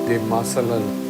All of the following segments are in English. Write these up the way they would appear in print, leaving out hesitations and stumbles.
the muscle.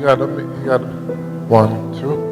He got them. He got 1, 2.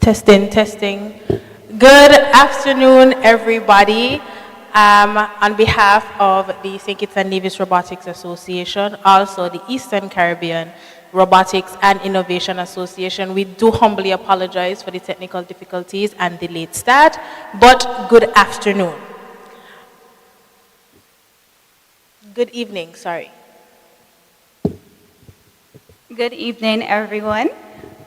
Testing, testing. Good afternoon, everybody. On behalf of the St. Kitts and Nevis Robotics Association, also the Eastern Caribbean Robotics and Innovation Association, we do humbly apologize for the technical difficulties and the late start, but good afternoon. Good evening, sorry. Good evening, everyone,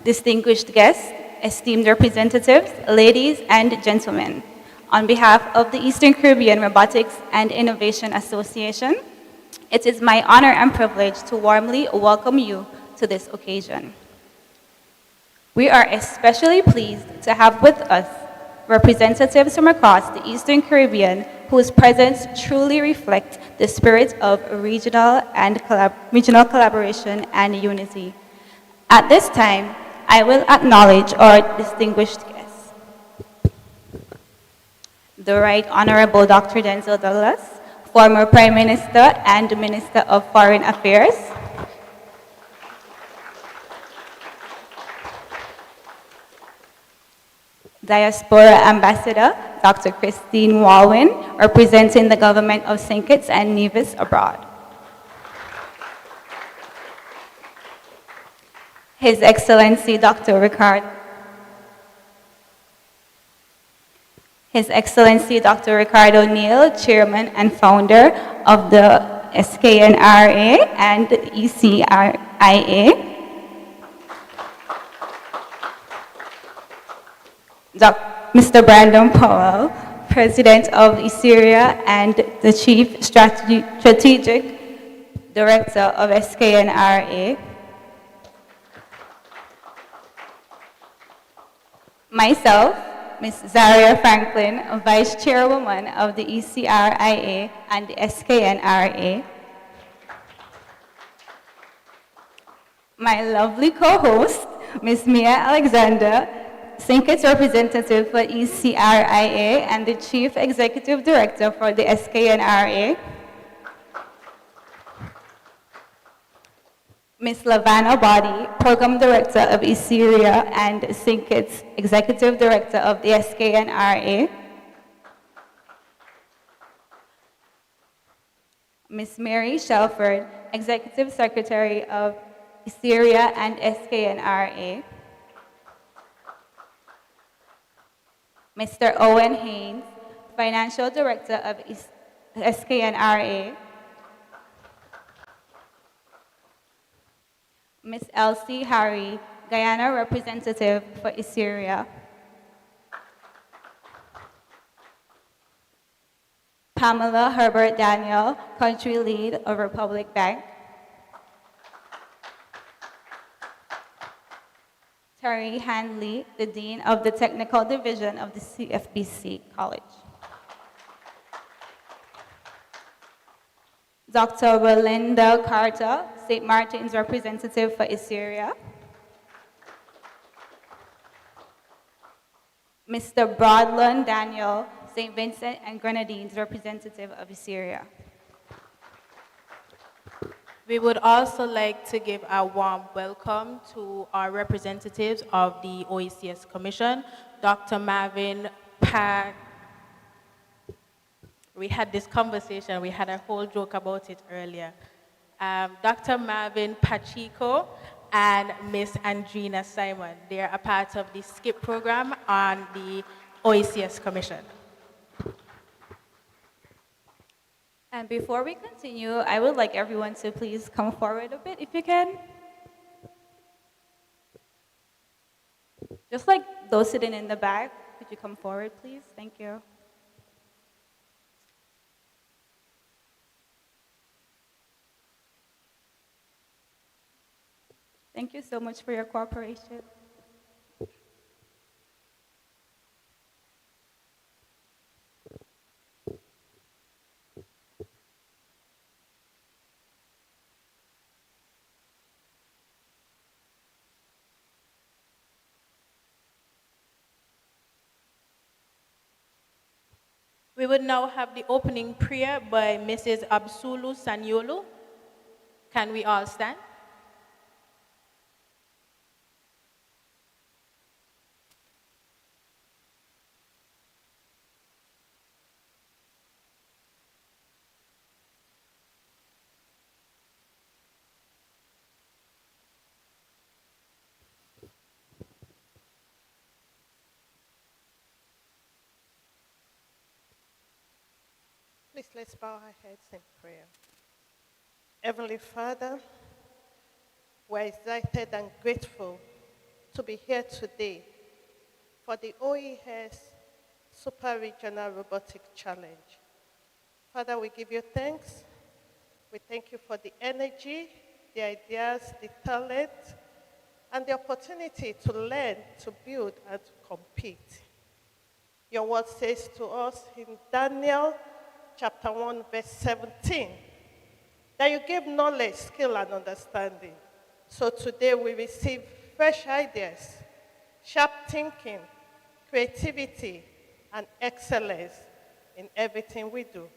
distinguished guests, esteemed representatives, ladies and gentlemen. On behalf of the Eastern Caribbean Robotics and Innovation Association, it is my honor and privilege to warmly welcome you to this occasion. We are especially pleased to have with us representatives from across the Eastern Caribbean whose presence truly reflects the spirit of regional collaboration and unity. At this time, I will acknowledge our distinguished guests. The Right Honorable Dr. Denzel Douglas, former Prime Minister and Minister of Foreign Affairs. Diaspora Ambassador, Dr. Christine Walwyn, representing the government of St. Kitts and Nevis abroad. His Excellency Dr. Ricardo Neal, Chairman and Founder of the SKNRA and ECRIA. Mr. Brandon Powell, President of ECRIA and the Chief Strategic Director of SKNRA. Myself, Ms. Zaria Franklin, Vice Chairwoman of the ECRIA and the SKNRA. My lovely co-host, Ms. Mia Alexander, St. Kitts representative for ECRIA and the Chief Executive Director for the SKNRA. Ms. Lavana Body, Program Director of ECRIA and St. Kitts Executive Director of the SKNRA. Ms. Mary Shelford, Executive Secretary of ECRIA and SKNRA. Mr. Owen Haynes, Financial Director of SKNRA. Ms. Elsie Harry, Guyana Representative for ECRIA. Pamela Herbert Daniel, Country Lead of Republic Bank. Terry Handley, the Dean of the Technical Division of the CFBC College. Dr. Belinda Carter, St. Martin's representative for ECRIA. Mr. Broadland Daniel, St. Vincent and Grenadines representative of ECRIA. We would also like to give a warm welcome to our representatives of the OECS Commission, Dr. Marvin We had this conversation, we had a whole joke about it earlier. Dr. Marvin Pacheco and Miss Andrina Simon. They're a part of the SKIP program on the OECS Commission. And before we continue, I would like everyone to please come forward a bit if you can. Just like those sitting in the back, could you come forward, please? Thank you. Thank you so much for your cooperation. We would now have the opening prayer by Mrs. Absulu Sanyolu. Can we all stand? Please let's bow our heads in prayer. Heavenly Father, we're excited and grateful to be here today for the OECS Super Regional Robotic Challenge. Father, we give you thanks. We thank you for the energy, the ideas, the talent, and the opportunity to learn, to build, and to compete. Your word says to us in Daniel chapter 1, verse 17, that you give knowledge, skill, and understanding. So today we receive fresh ideas, sharp thinking, creativity, and excellence in everything we do.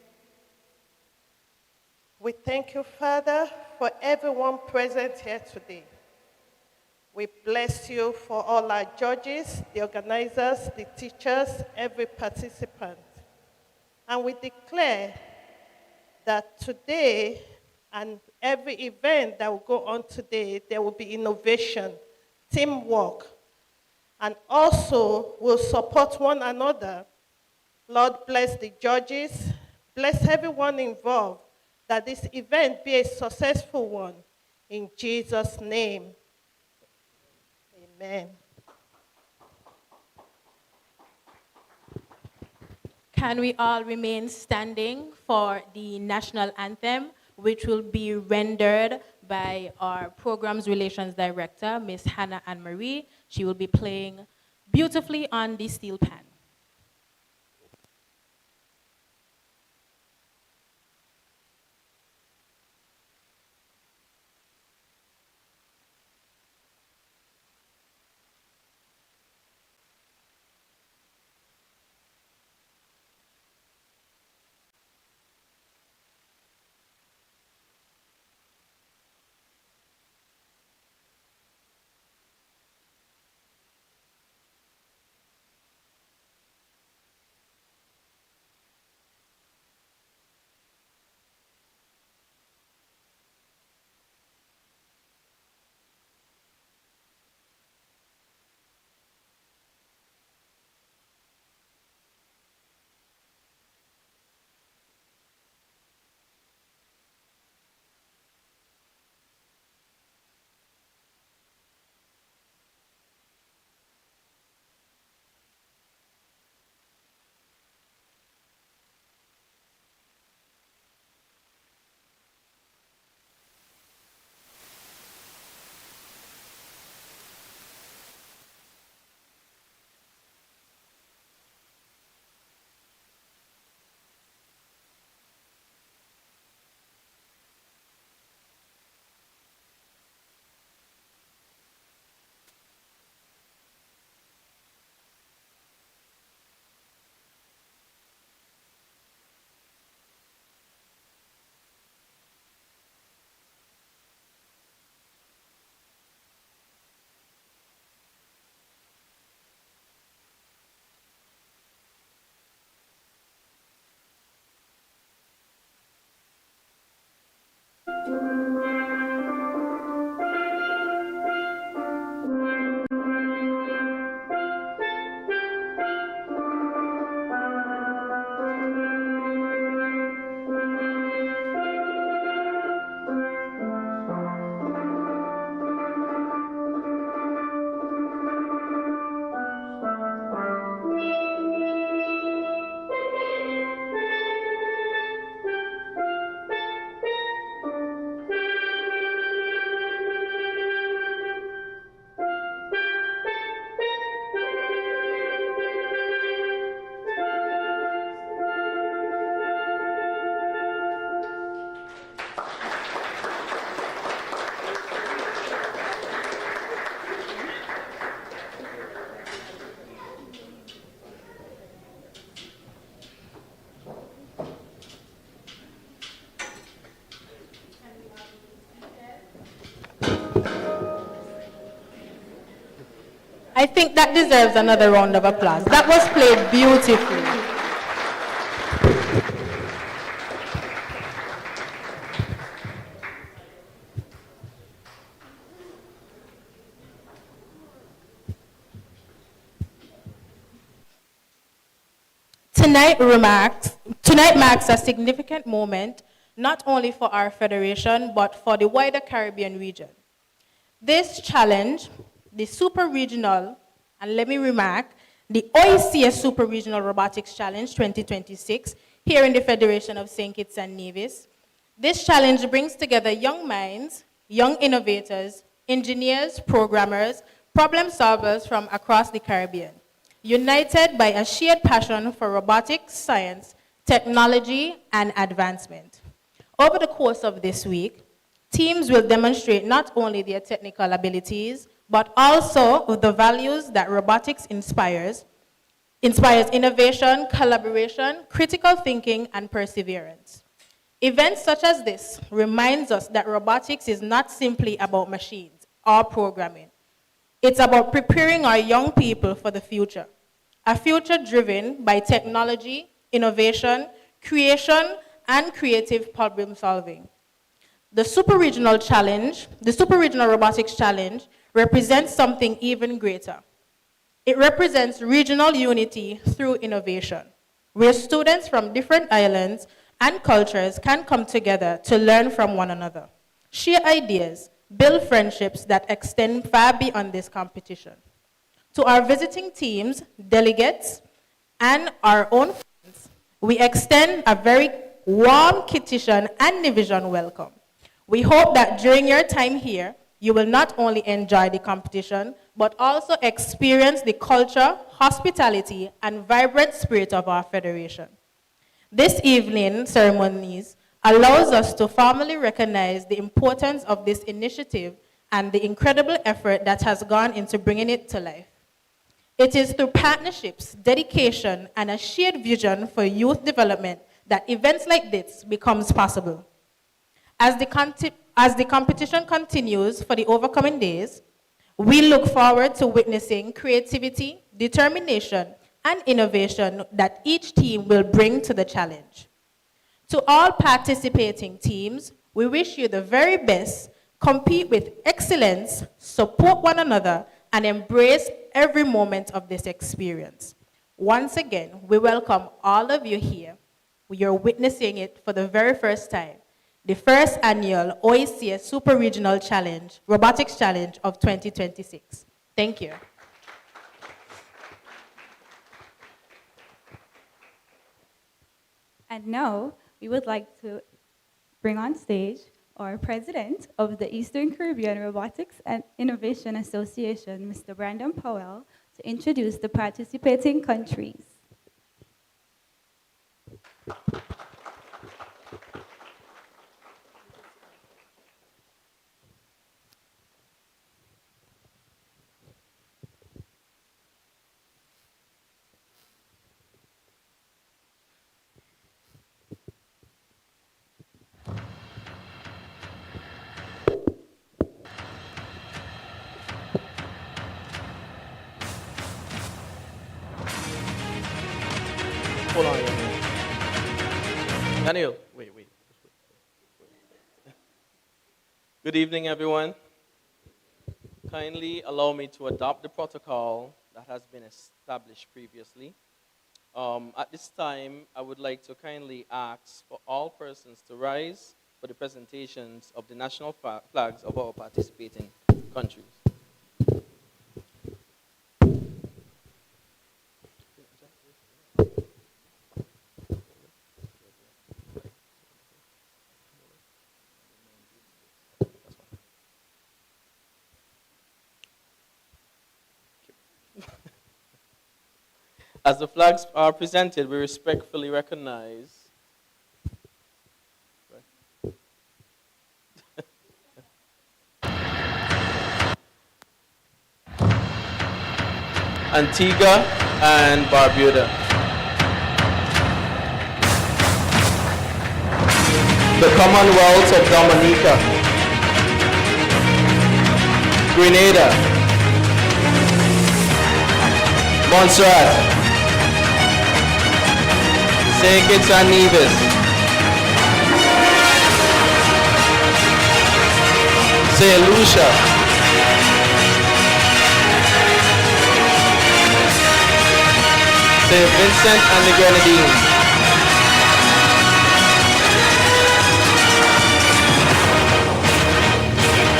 We thank you, Father, for everyone present here today. We bless you for all our judges, the organizers, the teachers, every participant. And we declare that today and every event that will go on today, there will be innovation, teamwork, and also will support one another. Lord, bless the judges, bless everyone involved, that this event be a successful one. In Jesus' name, amen. Can we all remain standing for the national anthem, which will be rendered by our Programs Relations Director, Ms. Hannah Ann Marie. She will be playing beautifully on the steel pan. I think that deserves another round of applause. That was played beautifully. Tonight marks a significant moment, not only for our federation, but for the wider Caribbean region. This challenge, the super regional, and let me remark, the OECS Super Regional Robotics Challenge 2026, here in the Federation of St. Kitts and Nevis. This challenge brings together young minds, young innovators, engineers, programmers, problem solvers from across the Caribbean, united by a shared passion for robotics, science, technology, and advancement. Over the course of this week, teams will demonstrate not only their technical abilities, but also the values that robotics inspires innovation, collaboration, critical thinking, and perseverance. Events such as this reminds us that robotics is not simply about machines or programming. It's about preparing our young people for the future, a future driven by technology, innovation, creation, and creative problem solving. The Super Regional Robotics Challenge represents something even greater. It represents regional unity through innovation, where students from different islands and cultures can come together to learn from one another, share ideas, build friendships that extend far beyond this competition. To our visiting teams, delegates, and our own friends, we extend a very warm Kittitian and Nevisian welcome. We hope that during your time here, you will not only enjoy the competition, but also experience the culture, hospitality, and vibrant spirit of our federation. This evening ceremonies allows us to formally recognize the importance of this initiative and the incredible effort that has gone into bringing it to life. It is through partnerships, dedication, and a shared vision for youth development that events like this becomes possible. As the competition continues for the overcoming days, we look forward to witnessing creativity, determination, and innovation that each team will bring to the challenge. To all participating teams, we wish you the very best, compete with excellence, support one another, and embrace every moment of this experience. Once again, we welcome all of you here. You're witnessing it for the very first time. The first annual OECS Super Regional Challenge, Robotics Challenge of 2026. Thank you. And now, we would like to bring on stage our president of the Eastern Caribbean Robotics and Innovation Association, Mr. Brandon Powell, to introduce the participating countries. Hold on, Daniel. Wait. Good evening, everyone. Kindly allow me to adopt the protocol that has been established previously. At this time, I would like to kindly ask for all persons to rise for the presentations of the national flags of our participating countries. As the flags are presented, we respectfully recognize Antigua and Barbuda, the Commonwealth of Dominica, Grenada, Montserrat, St. Kitts and Nevis, St. Lucia, St. Vincent and the Grenadines,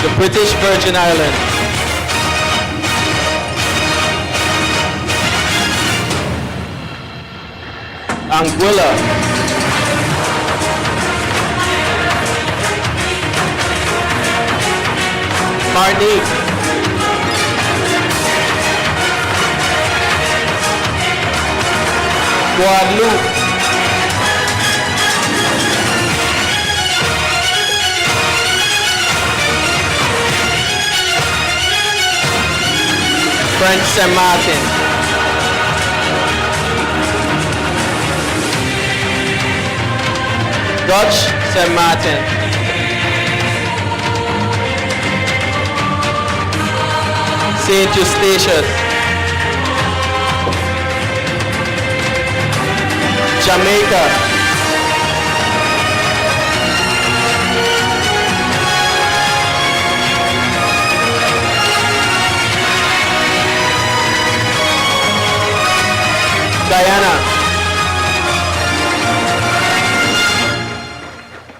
the British Virgin Islands, Anguilla, Martinique, Guadeloupe, French Saint Martin, Dutch Saint Martin, Saint Eustatius, Jamaica, Guyana,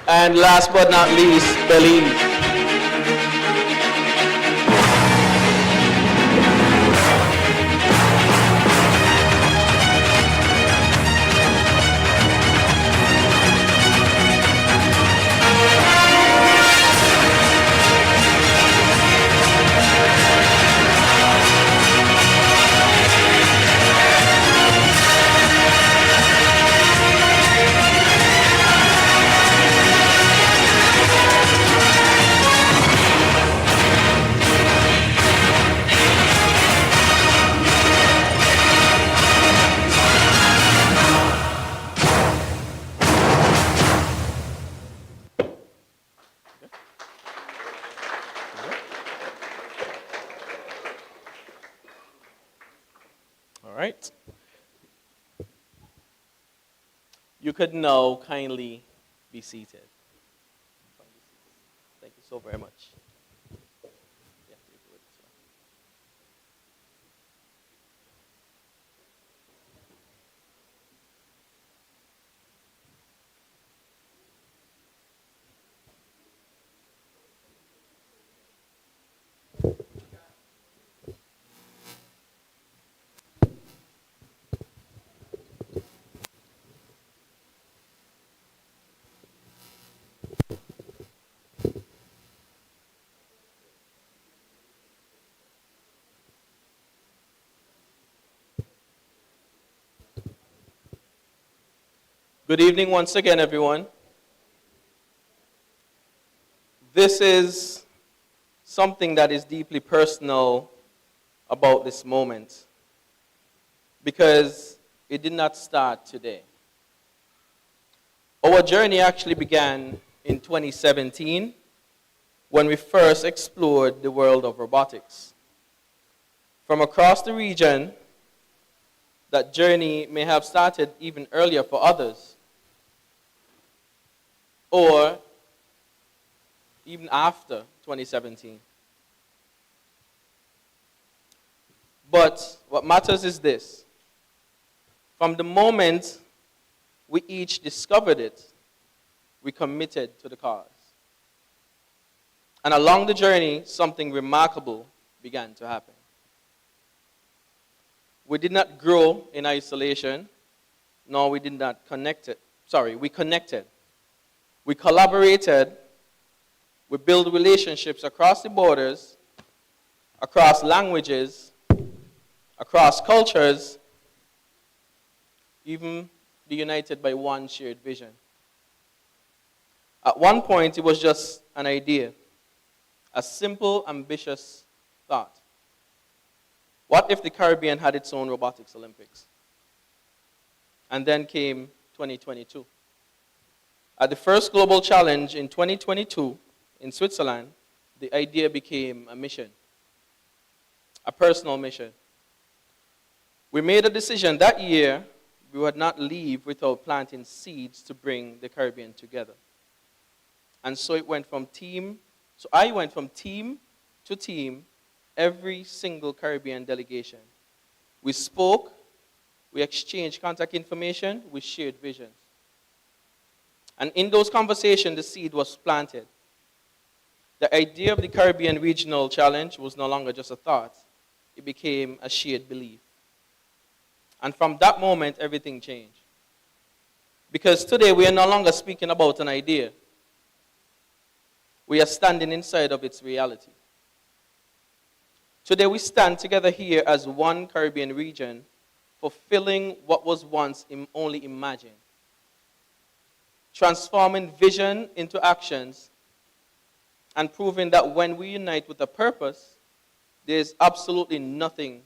and last but not least, Belize. All right. You could now kindly be seated. Thank you so very much. Yeah, you do it as well. Good evening once again, everyone. This is something that is deeply personal about this moment because it did not start today. Our journey actually began in 2017 when we first explored the world of robotics. From across the region, that journey may have started even earlier for others, or even after 2017. But what matters is this. From the moment we each discovered it, we committed to the cause. And along the journey, something remarkable began to happen. We did not grow in isolation, nor we did not we connected. We collaborated, we built relationships across the borders, across languages, across cultures, even be united by one shared vision. At one point, it was just an idea, a simple, ambitious thought. What if the Caribbean had its own robotics Olympics? And then came 2022. At the first global challenge in 2022 in Switzerland, the idea became a mission, a personal mission. We made a decision that year we would not leave without planting seeds to bring the Caribbean together. And so I went from team to team, every single Caribbean delegation. We spoke, We exchanged contact information. We shared visions. And in those conversations, the seed was planted. The idea of the Caribbean Regional Challenge was no longer just a thought. It became a shared belief. And from that moment, everything changed. Because today, we are no longer speaking about an idea. We are standing inside of its reality. Today, we stand together here as one Caribbean region, fulfilling what was once only imagined. Transforming vision into actions, and proving that when we unite with a purpose, there is absolutely nothing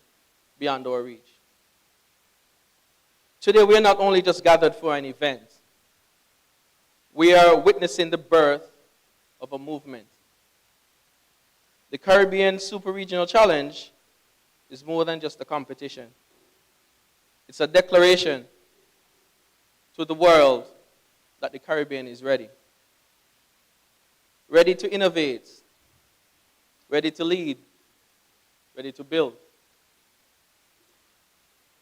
beyond our reach. Today, we are not only just gathered for an event. We are witnessing the birth of a movement. The Caribbean Super Regional Challenge is more than just a competition. It's a declaration to the world that the Caribbean is ready. Ready to innovate, ready to lead, ready to build.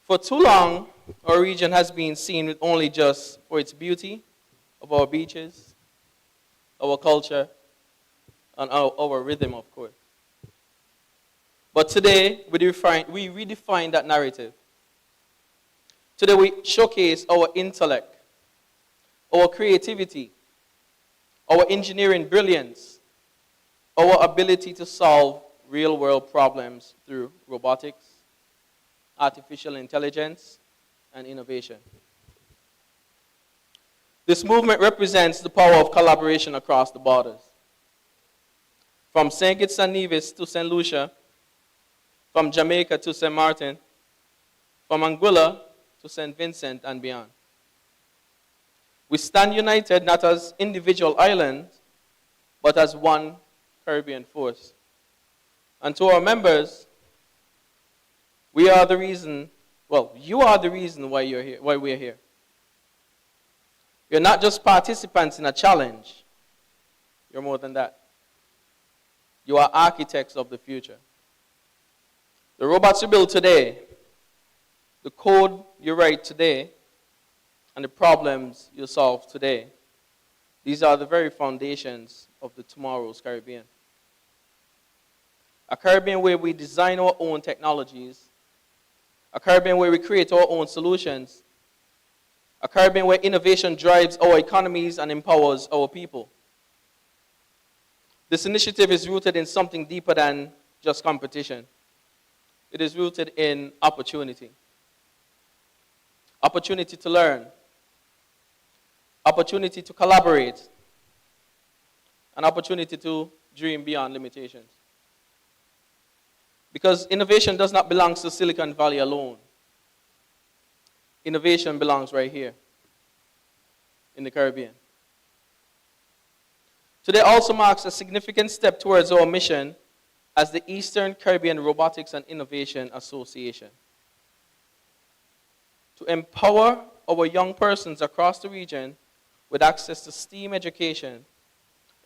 For too long, our region has been seen with only just for its beauty of our beaches, our culture, and our rhythm, of course. But today, we redefine that narrative. Today, we showcase our intellect, our creativity, our engineering brilliance, our ability to solve real-world problems through robotics, artificial intelligence, and innovation. This movement represents the power of collaboration across the borders. From St. Kitts and Nevis to St. Lucia, from Jamaica to St. Martin, from Anguilla to St. Vincent and beyond. We stand united not as individual islands, but as one Caribbean force. And to our members, we are the reason, well, you are the reason why you're here, why we're here. You're not just participants in a challenge. You're more than that. You are architects of the future. The robots you build today, the code you write today, and the problems you solve today, these are the very foundations of the tomorrow's Caribbean. A Caribbean where we design our own technologies, a Caribbean where we create our own solutions, a Caribbean where innovation drives our economies and empowers our people. This initiative is rooted in something deeper than just competition. It is rooted in opportunity. Opportunity to learn, opportunity to collaborate, an opportunity to dream beyond limitations. Because innovation does not belong to Silicon Valley alone. Innovation belongs right here in the Caribbean. Today also marks a significant step towards our mission as the Eastern Caribbean Robotics and Innovation Association. To empower our young persons across the region with access to STEAM education,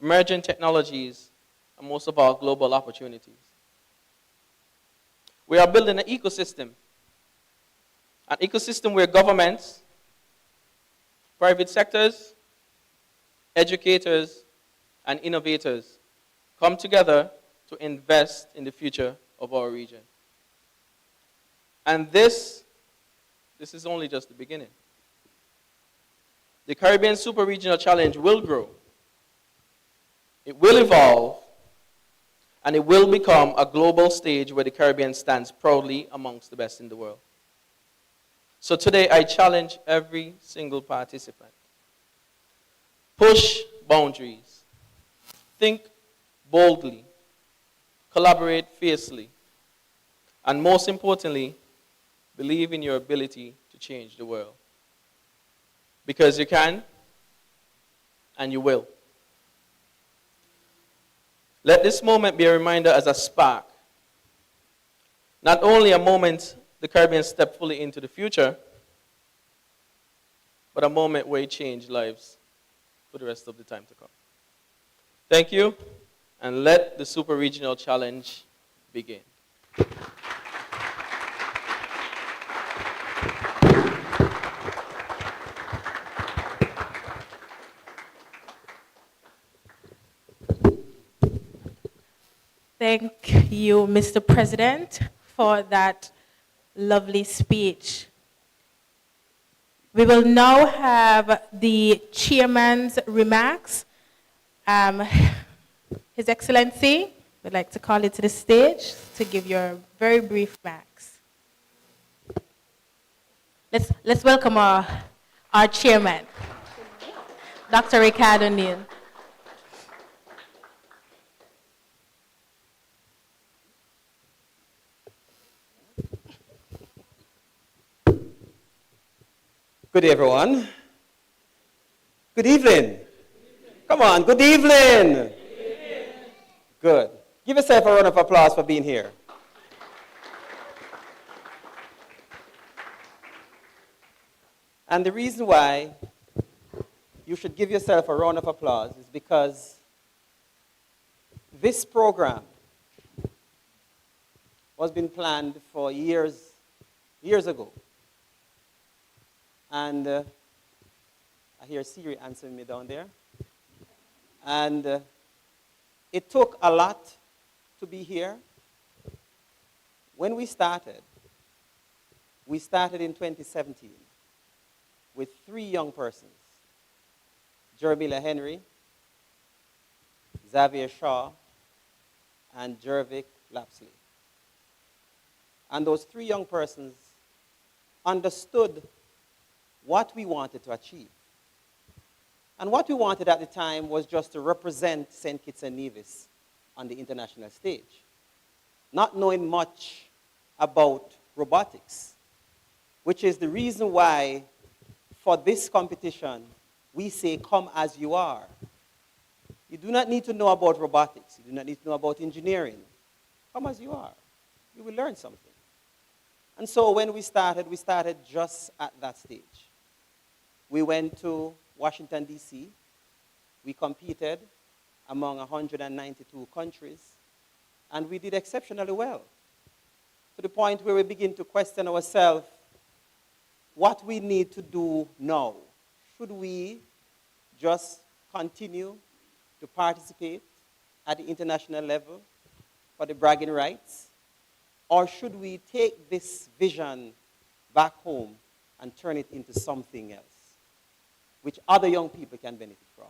emerging technologies, and most of all, global opportunities. We are building an ecosystem where governments, private sectors, educators, and innovators come together to invest in the future of our region. And this is only just the beginning. The Caribbean Super Regional Challenge will grow. It will evolve, and it will become a global stage where the Caribbean stands proudly amongst the best in the world. So today, I challenge every single participant. Push boundaries. Think boldly. Collaborate fiercely. And most importantly, believe in your ability to change the world. Because you can, and you will. Let this moment be a reminder as a spark. Not only a moment the Caribbean step fully into the future, but a moment where it changed lives for the rest of the time to come. Thank you, and let the Super Regional Challenge begin. Thank you, Mr. President, for that lovely speech. We will now have the chairman's remarks. His Excellency would like to call you to the stage to give your very brief remarks. Let's welcome our chairman, Dr. Ricardo Neal. Good day, everyone. Good evening. Come on, good evening. Good. Give yourself a round of applause for being here. And the reason why you should give yourself a round of applause is because this program was been planned for years ago. And I hear Siri answering me down there. And it took a lot to be here. When we started in 2017 with 3 young persons, Jeremiah Henry, Xavier Shaw, and Jervik Lapsley. And those 3 young persons understood what we wanted to achieve. And what we wanted at the time was just to represent St. Kitts and Nevis on the international stage, not knowing much about robotics, which is the reason why for this competition we say come as you are. You do not need to know about robotics. You do not need to know about engineering. Come as you are. You will learn something. And so when we started just at that stage. We went to Washington, D.C. We competed among 192 countries, and we did exceptionally well, to the point where we begin to question ourselves what we need to do now. Should we just continue to participate at the international level for the bragging rights, or should we take this vision back home and turn it into something else, which other young people can benefit from?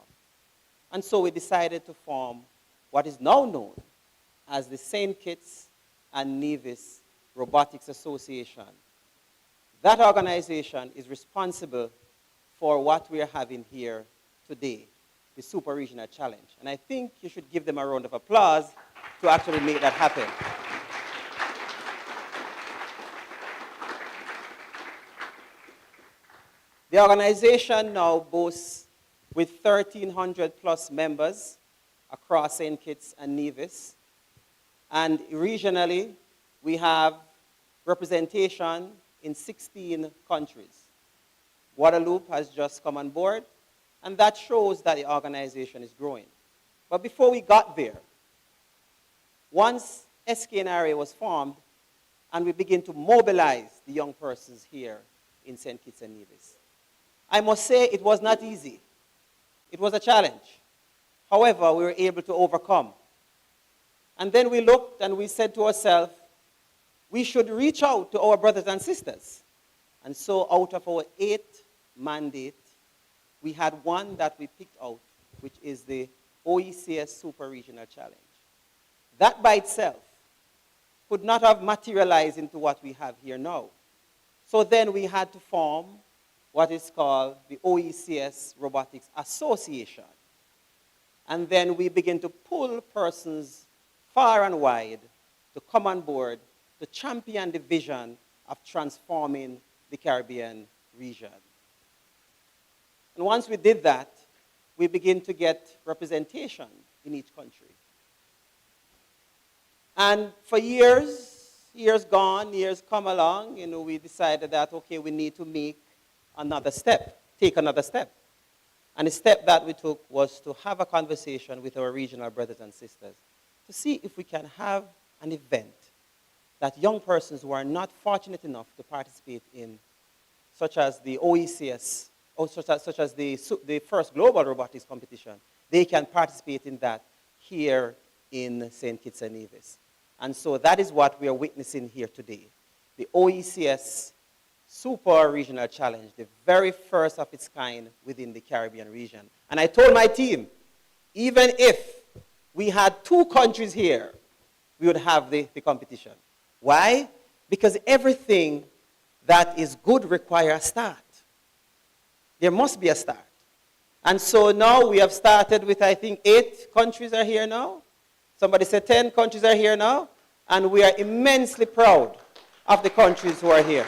And so we decided to form what is now known as the St. Kitts and Nevis Robotics Association. That organization is responsible for what we are having here today, the Super Regional Challenge. And I think you should give them a round of applause to actually make that happen. The organization now boasts with 1,300 plus members across St. Kitts and Nevis. And regionally, we have representation in 16 countries. Guadeloupe has just come on board, and that shows that the organization is growing. But before we got there, once SKNRA was formed, and we began to mobilize the young persons here in St. Kitts and Nevis, I must say it was not easy. It was a challenge. However, we were able to overcome. And then we looked and we said to ourselves, we should reach out to our brothers and sisters. And so out of our 8 mandate, we had one that we picked out, which is the OECS Super Regional Challenge. That by itself could not have materialized into what we have here now. So then we had to form what is called the OECS Robotics Association. And then we begin to pull persons far and wide to come on board to champion the vision of transforming the Caribbean region. And once we did that, we begin to get representation in each country. And for years gone, years come along, we decided that, okay, we need to make another step, take another step. And the step that we took was to have a conversation with our regional brothers and sisters to see if we can have an event that young persons who are not fortunate enough to participate in, such as the OECS, or such as the first global robotics competition, they can participate in that here in St. Kitts and Nevis. And so that is what we are witnessing here today. The OECS Super Regional Challenge, the very first of its kind within the Caribbean region. And I told my team, even if we had 2 countries here, we would have the competition. Why? Because everything that is good requires a start. There must be a start. And so now we have started with, I think, 8 countries are here now. Somebody said 10 countries are here now. And we are immensely proud of the countries who are here.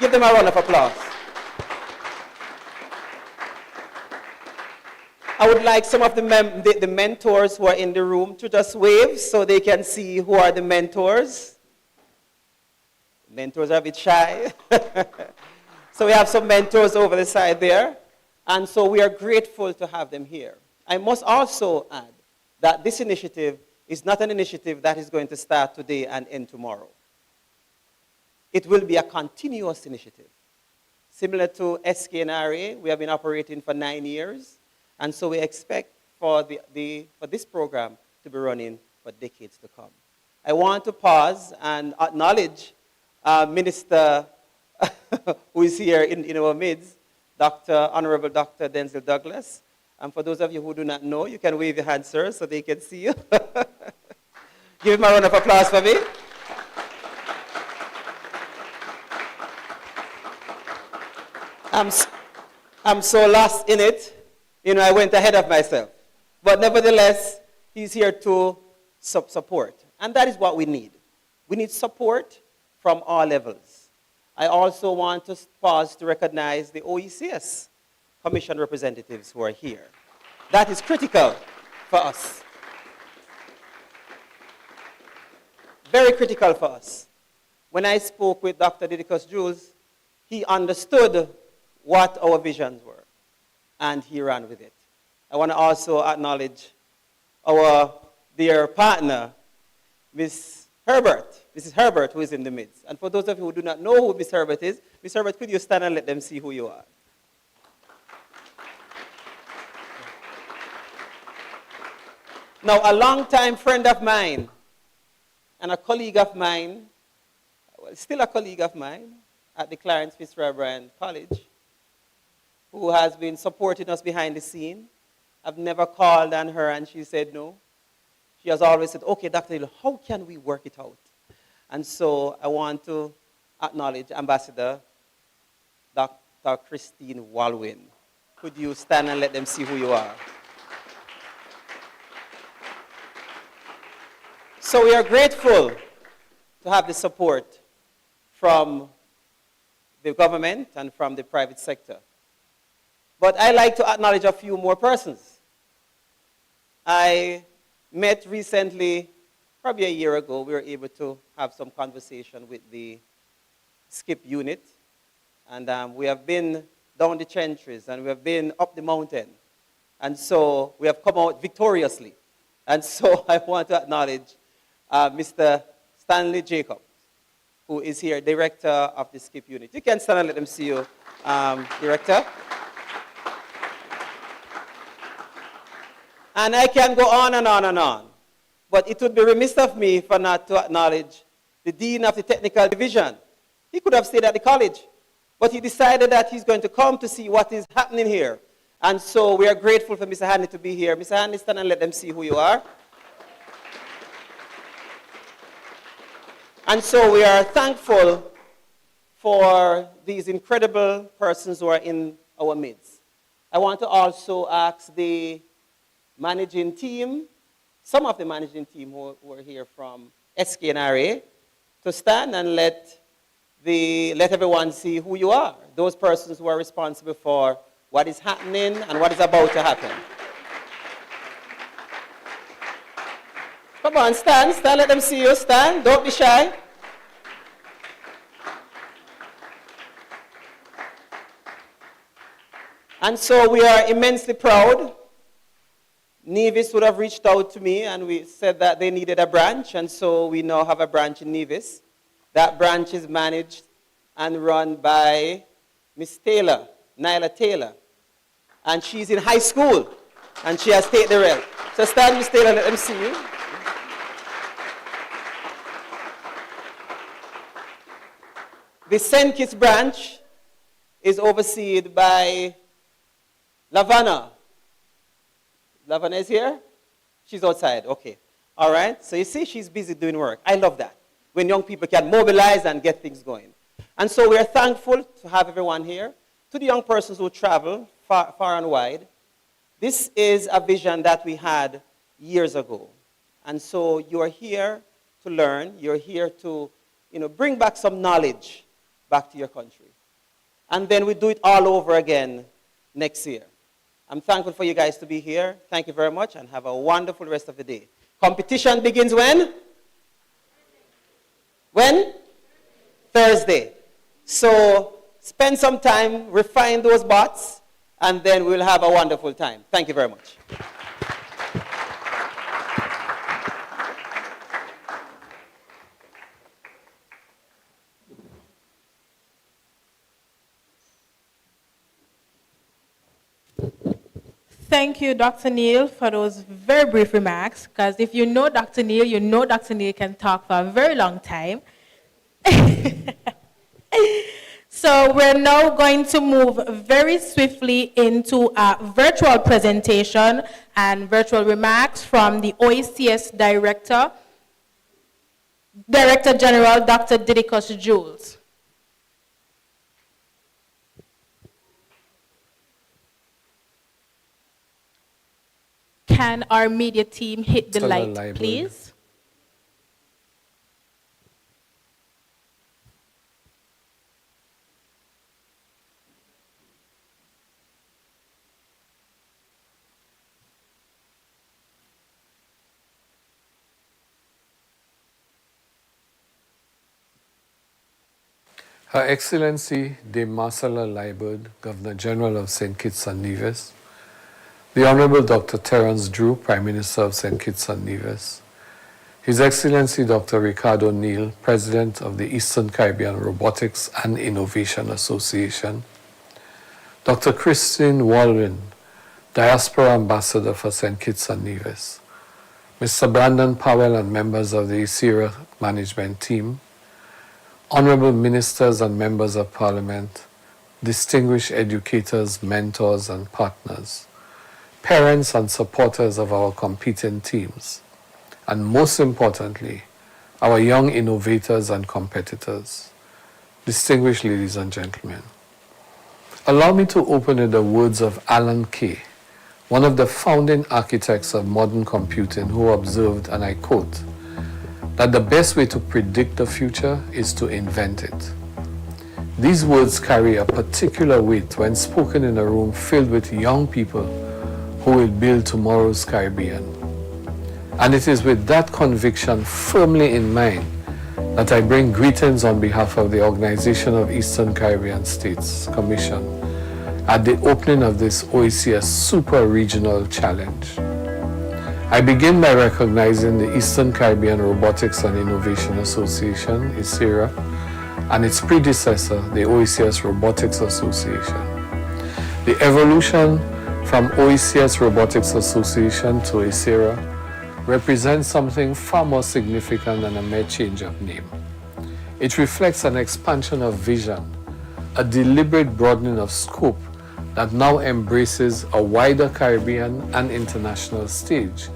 Give them a round of applause. I would like some of the mentors who are in the room to just wave so they can see who are the mentors. Mentors are a bit shy. So we have some mentors over the side there. And so we are grateful to have them here. I must also add that this initiative is not an initiative that is going to start today and end tomorrow. It will be a continuous initiative. Similar to SKNRA, we have been operating for 9 years. And so we expect for this program to be running for decades to come. I want to pause and acknowledge Minister who is here in our midst, Honorable Dr. Denzel Douglas. And for those of you who do not know, you can wave your hand, sir, so they can see you. Give him a round of applause for me. I'm so lost in it. I went ahead of myself. But nevertheless, he's here to support. And that is what we need. We need support from all levels. I also want to pause to recognize the OECS Commission representatives who are here. That is critical for us. Very critical for us. When I spoke with Dr. Didicus Jules, he understood what our visions were, and he ran with it. I want to also acknowledge our dear partner, Mrs. Herbert, who is in the midst. And for those of you who do not know who Miss Herbert is, Miss Herbert, could you stand and let them see who you are? Now, a longtime friend of mine and a colleague of mine, well, still a colleague of mine at the Clarence Fitzgerald College, who has been supporting us behind the scene. I've never called on her and she said no. She has always said, okay, Dr. Hill, how can we work it out? And so I want to acknowledge Ambassador Dr. Christine Walwyn. Could you stand and let them see who you are? So we are grateful to have the support from the government and from the private sector. But I like to acknowledge a few more persons. I met recently, probably a year ago, we were able to have some conversation with the SCIP unit. And we have been down the trenches and we have been up the mountain. And so we have come out victoriously. And so I want to acknowledge Mr. Stanley Jacobs, who is here, director of the SCIP unit. You can stand and let them see you, director. And I can go on and on and on. But it would be remiss of me for not to acknowledge the dean of the technical division. He could have stayed at the college, but he decided that he's going to come to see what is happening here. And so we are grateful for Mr. Hanley to be here. Mr. Hanley, stand and let them see who you are. And so we are thankful for these incredible persons who are in our midst. I want to also ask the managing team, some of the managing team who are here from SKNRA, to stand and let everyone see who you are, those persons who are responsible for what is happening and what is about to happen. Come on, stand, let them see you, stand, don't be shy. And so we are immensely proud. Nevis would have reached out to me and we said that they needed a branch, and so we now have a branch in Nevis. That branch is managed and run by Miss Taylor, Nyla Taylor. And she's in high school and she has taken the rail. So stand, Miss Taylor, let them see you. The St. Kitts branch is overseen by Lavana. Lavana is here? She's outside, okay. All right, so you see, she's busy doing work. I love that, when young people can mobilize and get things going. And so we're thankful to have everyone here. To the young persons who travel far and wide, this is a vision that we had years ago. And so you're here to learn, you're here to bring back some knowledge back to your country. And then we do it all over again next year. I'm thankful for you guys to be here. Thank you very much, and have a wonderful rest of the day. Competition begins when? When? Thursday. So spend some time, refine those bots, and then we'll have a wonderful time. Thank you very much. Thank you, Dr. Neil, for those very brief remarks, because if you know Dr. Neil, you know Dr. Neil can talk for a very long time. So we're now going to move very swiftly into a virtual presentation and virtual remarks from the OECS Director General, Dr. Didicus Jules. Can our media team hit the light, please? Her Excellency De Marcella Liebert, Governor General of St. Kitts and Nevis, the Honorable Dr. Terence Drew, Prime Minister of St. Kitts and Nevis, His Excellency Dr. Ricardo Neil, President of the Eastern Caribbean Robotics and Innovation Association, Dr. Christine Walwyn, Diaspora Ambassador for St. Kitts and Nevis, Mr. Brandon Powell and members of the ICERA management team, Honorable Ministers and Members of Parliament, distinguished educators, mentors and partners, parents and supporters of our competing teams, and most importantly, our young innovators and competitors, distinguished ladies and gentlemen. Allow me to open with the words of Alan Kay, one of the founding architects of modern computing, who observed, and I quote, that the best way to predict the future is to invent it. These words carry a particular weight when spoken in a room filled with young people who will build tomorrow's Caribbean. And it is with that conviction firmly in mind that I bring greetings on behalf of the Organization of Eastern Caribbean States Commission at the opening of this OECS Super Regional Challenge. I begin by recognizing the Eastern Caribbean Robotics and Innovation Association, ICERA, and its predecessor, the OECS Robotics Association. The evolution from OECS Robotics Association to ICERA represents something far more significant than a mere change of name. It reflects an expansion of vision, a deliberate broadening of scope that now embraces a wider Caribbean and international stage,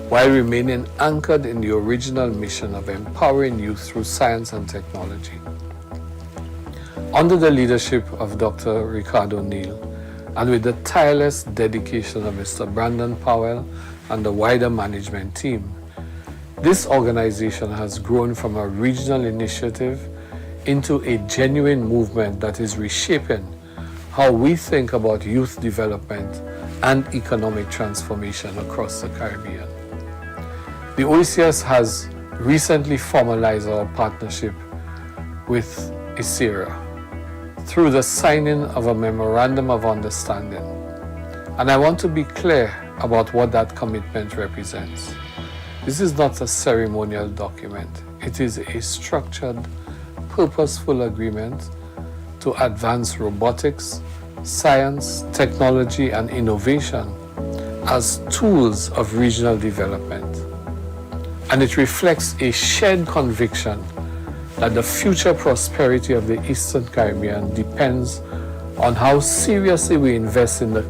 while remaining anchored in the original mission of empowering youth through science and technology. Under the leadership of Dr. Ricardo Neil, and with the tireless dedication of Mr. Brandon Powell and the wider management team, this organization has grown from a regional initiative into a genuine movement that is reshaping how we think about youth development and economic transformation across the Caribbean. The OECS has recently formalized our partnership with ICERA through the signing of a Memorandum of Understanding. And I want to be clear about what that commitment represents. This is not a ceremonial document. It is a structured, purposeful agreement to advance robotics, science, technology, and innovation as tools of regional development. And it reflects a shared conviction that the future prosperity of the Eastern Caribbean depends on how seriously we invest in the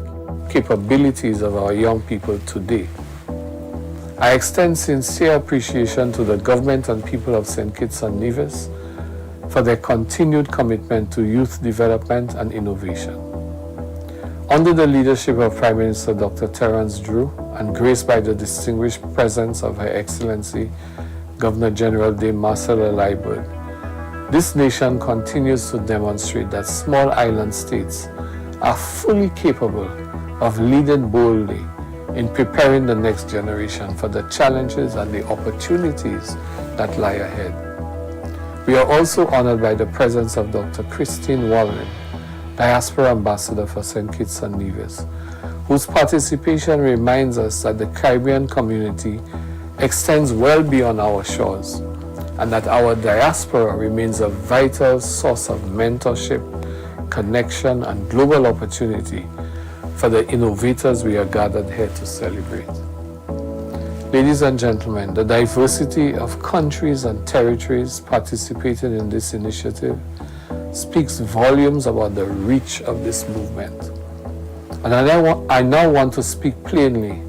capabilities of our young people today. I extend sincere appreciation to the government and people of St. Kitts and Nevis for their continued commitment to youth development and innovation. Under the leadership of Prime Minister Dr. Terence Drew and graced by the distinguished presence of Her Excellency Governor General Dame Marcella Liebert, this nation continues to demonstrate that small island states are fully capable of leading boldly in preparing the next generation for the challenges and the opportunities that lie ahead. We are also honored by the presence of Dr. Christine Wallen, Diaspora Ambassador for St. Kitts and Nevis, whose participation reminds us that the Caribbean community extends well beyond our shores, and that our diaspora remains a vital source of mentorship, connection, and global opportunity for the innovators we are gathered here to celebrate. Ladies and gentlemen, the diversity of countries and territories participating in this initiative speaks volumes about the reach of this movement. And I now want to speak plainly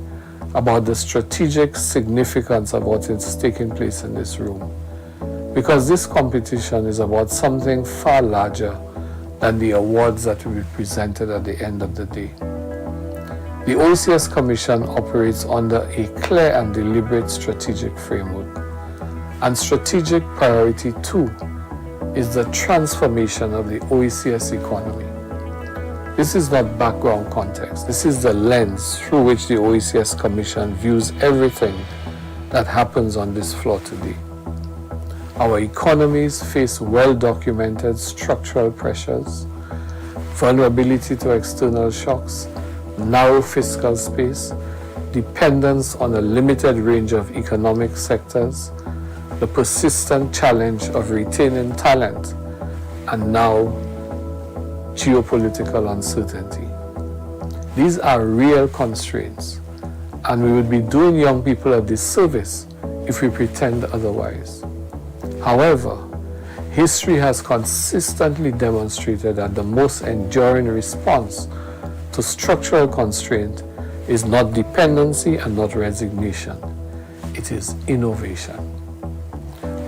about the strategic significance of what is taking place in this room, because this competition is about something far larger than the awards that will be presented at the end of the day. The OECS Commission operates under a clear and deliberate strategic framework. And strategic priority 2 is the transformation of the OECS economy. This is not background context. This is the lens through which the OECS Commission views everything that happens on this floor today. Our economies face well-documented structural pressures, vulnerability to external shocks, narrow fiscal space, dependence on a limited range of economic sectors, the persistent challenge of retaining talent, and now geopolitical uncertainty. These are real constraints, and we would be doing young people a disservice if we pretend otherwise. However, history has consistently demonstrated that the most enduring response to structural constraint is not dependency and not resignation. It is innovation.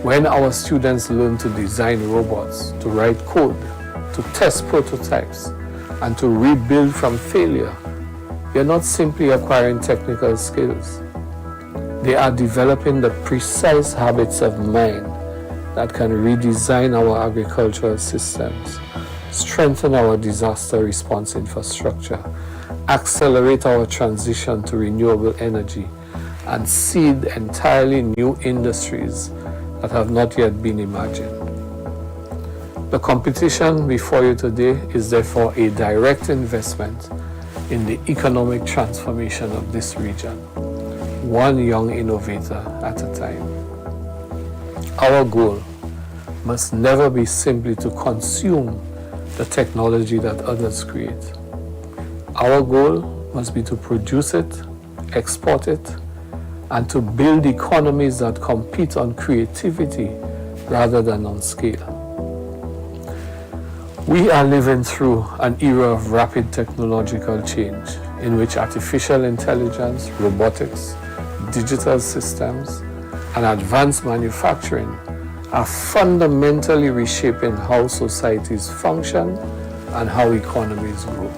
When our students learn to design robots, to write code, to test prototypes, and to rebuild from failure, they are not simply acquiring technical skills. They are developing the precise habits of mind that can redesign our agricultural systems, strengthen our disaster response infrastructure, accelerate our transition to renewable energy, and seed entirely new industries that have not yet been imagined. The competition before you today is therefore a direct investment in the economic transformation of this region, one young innovator at a time. Our goal must never be simply to consume the technology that others create. Our goal must be to produce it, export it, and to build economies that compete on creativity rather than on scale. We are living through an era of rapid technological change in which artificial intelligence, robotics, digital systems, and advanced manufacturing are fundamentally reshaping how societies function and how economies grow.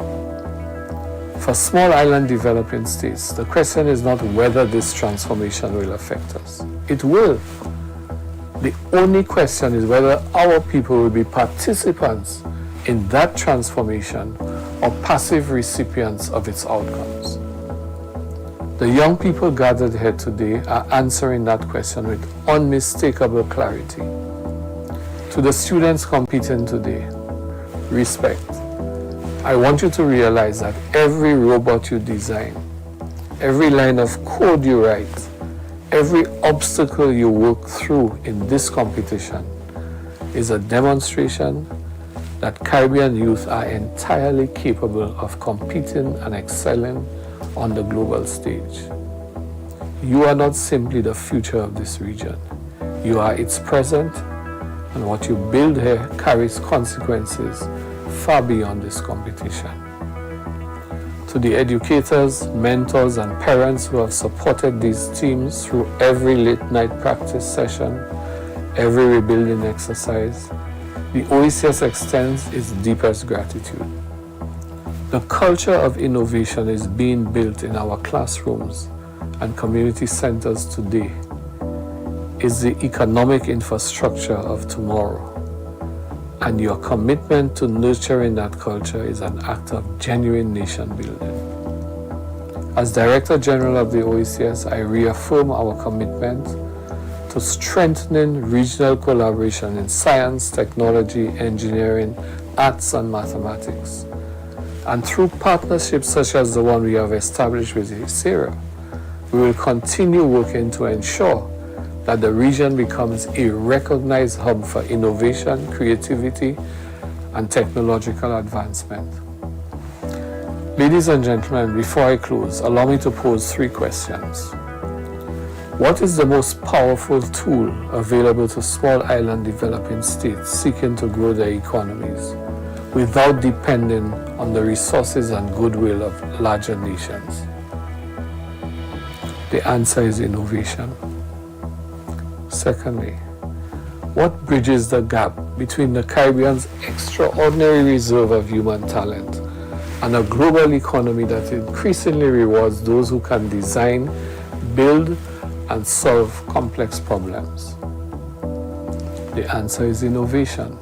For small island developing states, the question is not whether this transformation will affect us. It will. The only question is whether our people will be participants in that transformation or passive recipients of its outcomes. The young people gathered here today are answering that question with unmistakable clarity. To the students competing today, respect. I want you to realize that every robot you design, every line of code you write, every obstacle you work through in this competition is a demonstration that Caribbean youth are entirely capable of competing and excelling on the global stage. You are not simply the future of this region. You are its present, And what you build here carries consequences far beyond this competition. To the educators, mentors, and parents who have supported these teams through every late night practice session, every rebuilding exercise, the OECS extends its deepest gratitude. The culture of innovation is being built in our classrooms and community centers today. Is the economic infrastructure of tomorrow. And your commitment to nurturing that culture is an act of genuine nation building. As Director General of the OECS, I reaffirm our commitment to strengthening regional collaboration in science, technology, engineering, arts, and mathematics. And through partnerships such as the one we have established with ICERA, we will continue working to ensure that the region becomes a recognized hub for innovation, creativity, and technological advancement. Ladies and gentlemen, before I close, allow me to pose 3 questions. What is the most powerful tool available to small island developing states seeking to grow their economies without depending on the resources and goodwill of larger nations? The answer is innovation. Secondly, what bridges the gap between the Caribbean's extraordinary reserve of human talent and a global economy that increasingly rewards those who can design, build, and solve complex problems? The answer is innovation.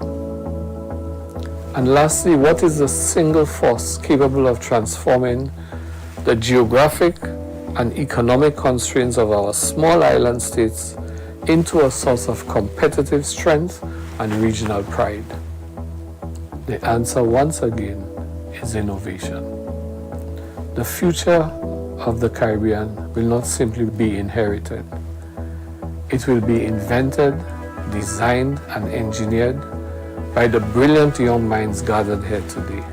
And lastly, what is the single force capable of transforming the geographic and economic constraints of our small island states into a source of competitive strength and regional pride? The answer, once again, is innovation. The future of the Caribbean will not simply be inherited. It will be invented, designed, and engineered by the brilliant young minds gathered here today.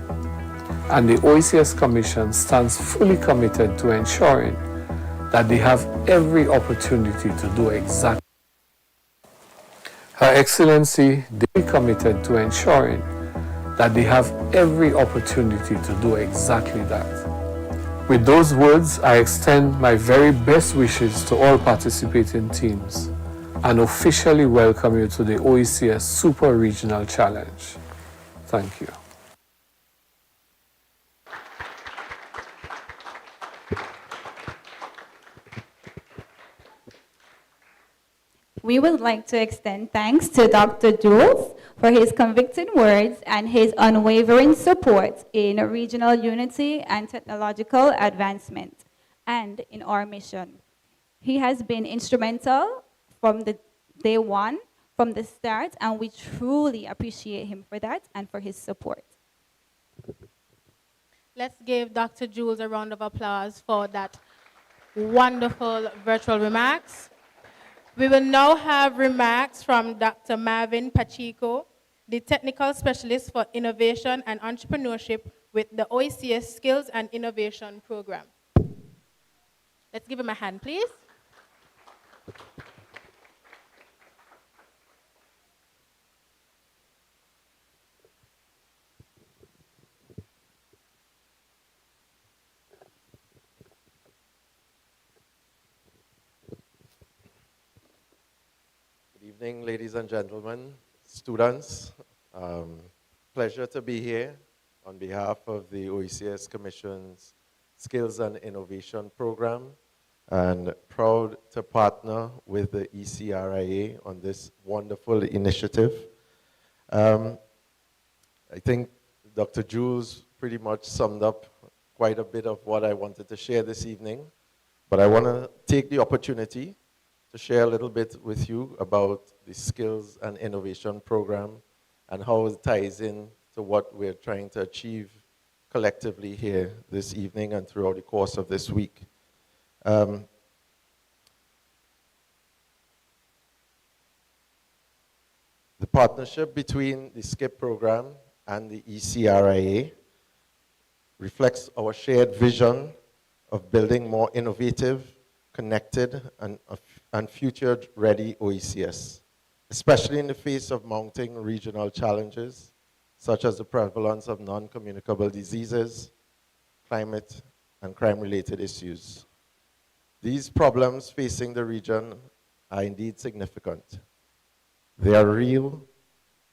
And the OECS Commission stands fully committed to ensuring that they have every opportunity to do exactly. Her Excellency, they are committed to ensuring that they have every opportunity to do exactly that. With those words, I extend my very best wishes to all participating teams and officially welcome you to the OECS Super Regional Challenge. Thank you. We would like to extend thanks to Dr. Jules for his convicting words and his unwavering support in regional unity and technological advancement and in our mission. He has been instrumental from the day one, from the start, and we truly appreciate him for that and for his support. Let's give Dr. Jules a round of applause for that wonderful virtual remarks. We will now have remarks from Dr. Marvin Pacheco, the Technical Specialist for Innovation and Entrepreneurship with the OECS Skills and Innovation Program. Let's give him a hand, please. Good evening, ladies and gentlemen, students. Pleasure to be here on behalf of the OECS Commission's Skills and Innovation Program, and proud to partner with the ECRIA on this wonderful initiative. I think Dr. Jules pretty much summed up quite a bit of what I wanted to share this evening, but I want to take the opportunity to share a little bit with you about the Skills and Innovation Program and how it ties in to what we're trying to achieve collectively here this evening and throughout the course of this week. The partnership between the SKIP program and the ECRIA reflects our shared vision of building more innovative, connected, and future-ready OECS, especially in the face of mounting regional challenges, such as the prevalence of non-communicable diseases, climate, and crime-related issues. These problems facing the region are indeed significant. They are real,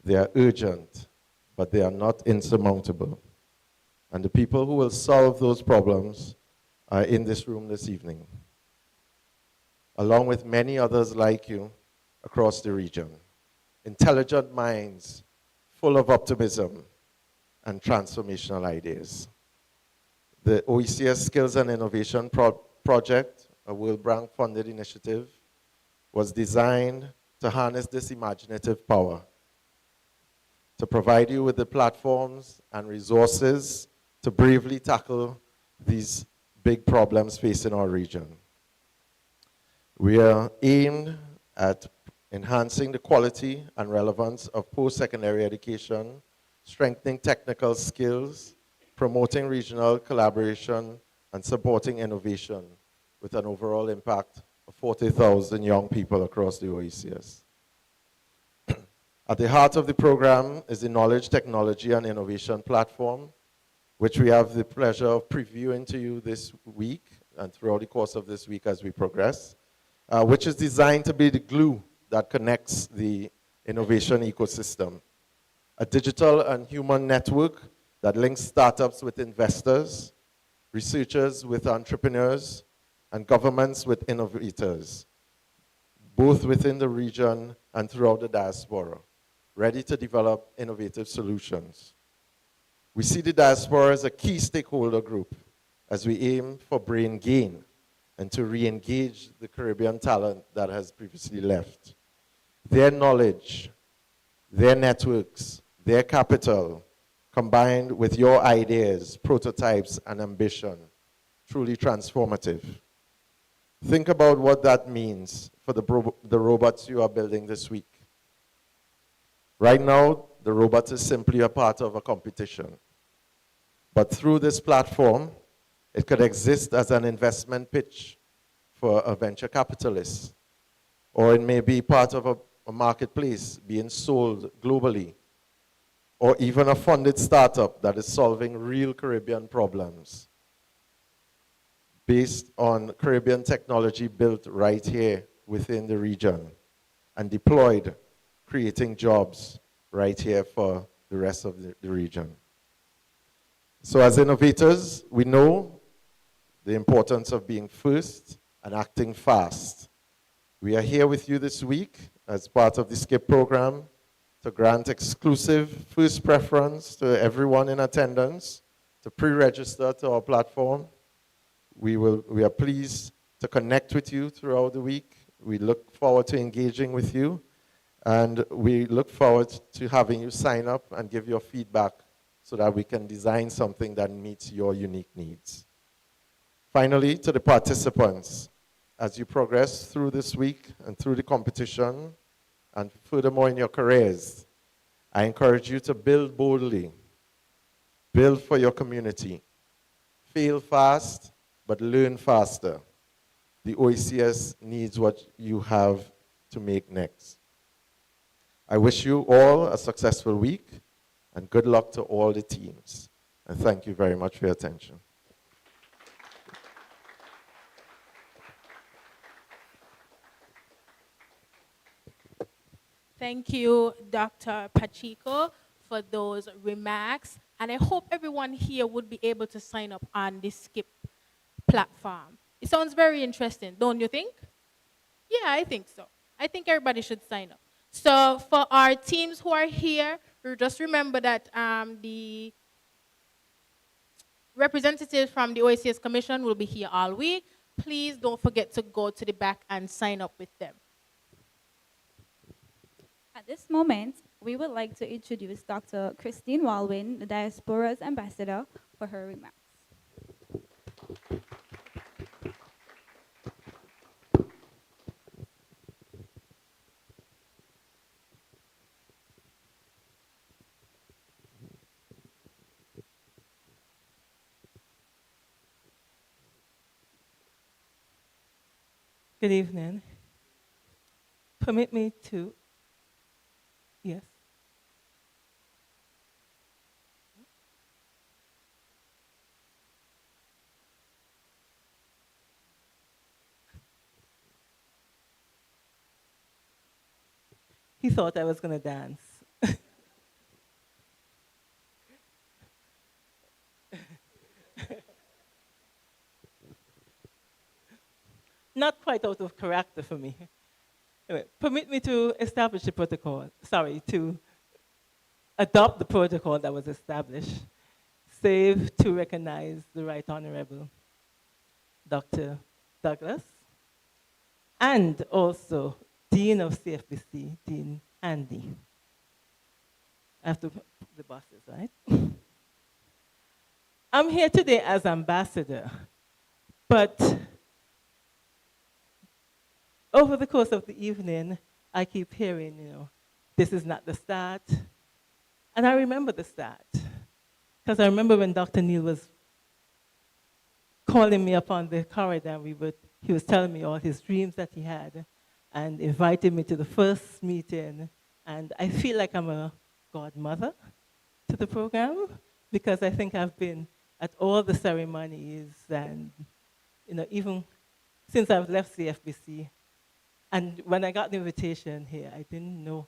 they are urgent, but they are not insurmountable. And the people who will solve those problems are in this room this evening, along with many others like you across the region. Intelligent minds, full of optimism and transformational ideas. The OECS Skills and Innovation Project, a World Bank funded initiative, was designed to harness this imaginative power, to provide you with the platforms and resources to bravely tackle these big problems facing our region. We are aimed at enhancing the quality and relevance of post-secondary education, strengthening technical skills, promoting regional collaboration, and supporting innovation with an overall impact of 40,000 young people across the OECS. At the heart of the program is the Knowledge, Technology, and Innovation Platform, which we have the pleasure of previewing to you this week and throughout the course of this week as we progress, which is designed to be the glue that connects the innovation ecosystem. A digital and human network that links startups with investors, researchers with entrepreneurs, and governments with innovators, both within the region and throughout the diaspora, ready to develop innovative solutions. We see the diaspora as a key stakeholder group as we aim for brain gain and to re-engage the Caribbean talent that has previously left. Their knowledge, their networks, their capital, combined with your ideas, prototypes, and ambition, truly transformative. Think about what that means for the robots you are building this week. Right now, the robot is simply a part of a competition. But through this platform, it could exist as an investment pitch for a venture capitalist, or it may be part of a marketplace being sold globally, or even a funded startup that is solving real Caribbean problems based on Caribbean technology built right here within the region and deployed, creating jobs right here for the rest of the region. So as innovators, we know the importance of being first and acting fast. We are here with you this week as part of the SKIP program to grant exclusive first preference to everyone in attendance to pre-register to our platform. We are pleased to connect with you throughout the week. We look forward to engaging with you, and we look forward to having you sign up and give your feedback so that we can design something that meets your unique needs. Finally, to the participants, as you progress through this week and through the competition, and furthermore in your careers, I encourage you to build boldly, build for your community, fail fast, but learn faster. The OECS needs what you have to make next. I wish you all a successful week, and good luck to all the teams. And thank you very much for your attention. Thank you, Dr. Pacheco, for those remarks. And I hope everyone here would be able to sign up on this SKIP platform. It sounds very interesting, don't you think? Yeah, I think so. I think everybody should sign up. So for our teams who are here, just remember that the representatives from the OECS Commission will be here all week. Please don't forget to go to the back and sign up with them. At this moment, we would like to introduce Dr. Christine Walwyn, the Diaspora's ambassador, for her remarks. Good evening. Permit me to Yes. He thought I was going to dance. Not quite out of character for me. Anyway, permit me to establish the protocol. Sorry, to adopt the protocol that was established, save to recognize the Right Honorable Dr. Douglas, and also Dean of CFBC, Dean Andy. I have to, the bosses, right? I'm here today as ambassador, but over the course of the evening, I keep hearing, this is not the start. And I remember the start, because I remember when Dr. Neil was calling me up on the corridor, and he was telling me all his dreams that he had, and invited me to the first meeting. And I feel like I'm a godmother to the program, because I think I've been at all the ceremonies, and even since I've left CFBC. And when I got the invitation here, I didn't know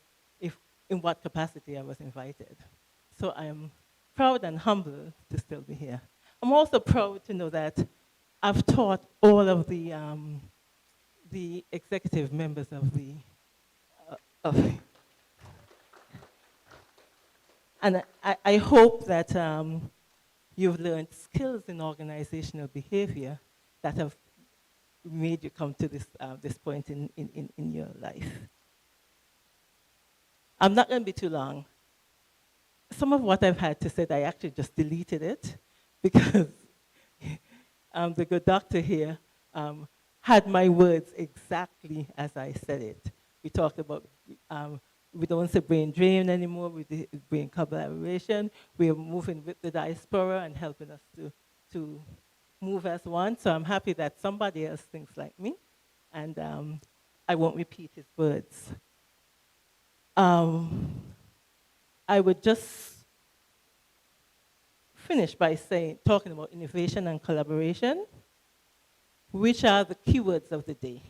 in what capacity I was invited. So I'm proud and humbled to still be here. I'm also proud to know that I've taught all of the executive members and I hope that you've learned skills in organizational behavior that have made you come to this point in your life. I'm not going to be too long. Some of what I've had to say, I actually just deleted it, because the good doctor here had my words exactly as I said it. We talked about, we don't say brain drain anymore, with the brain collaboration. We are moving with the diaspora and helping us to move as one. So I'm happy that somebody else thinks like me, and I won't repeat his words. I would just finish by talking about innovation and collaboration, which are the keywords of the day.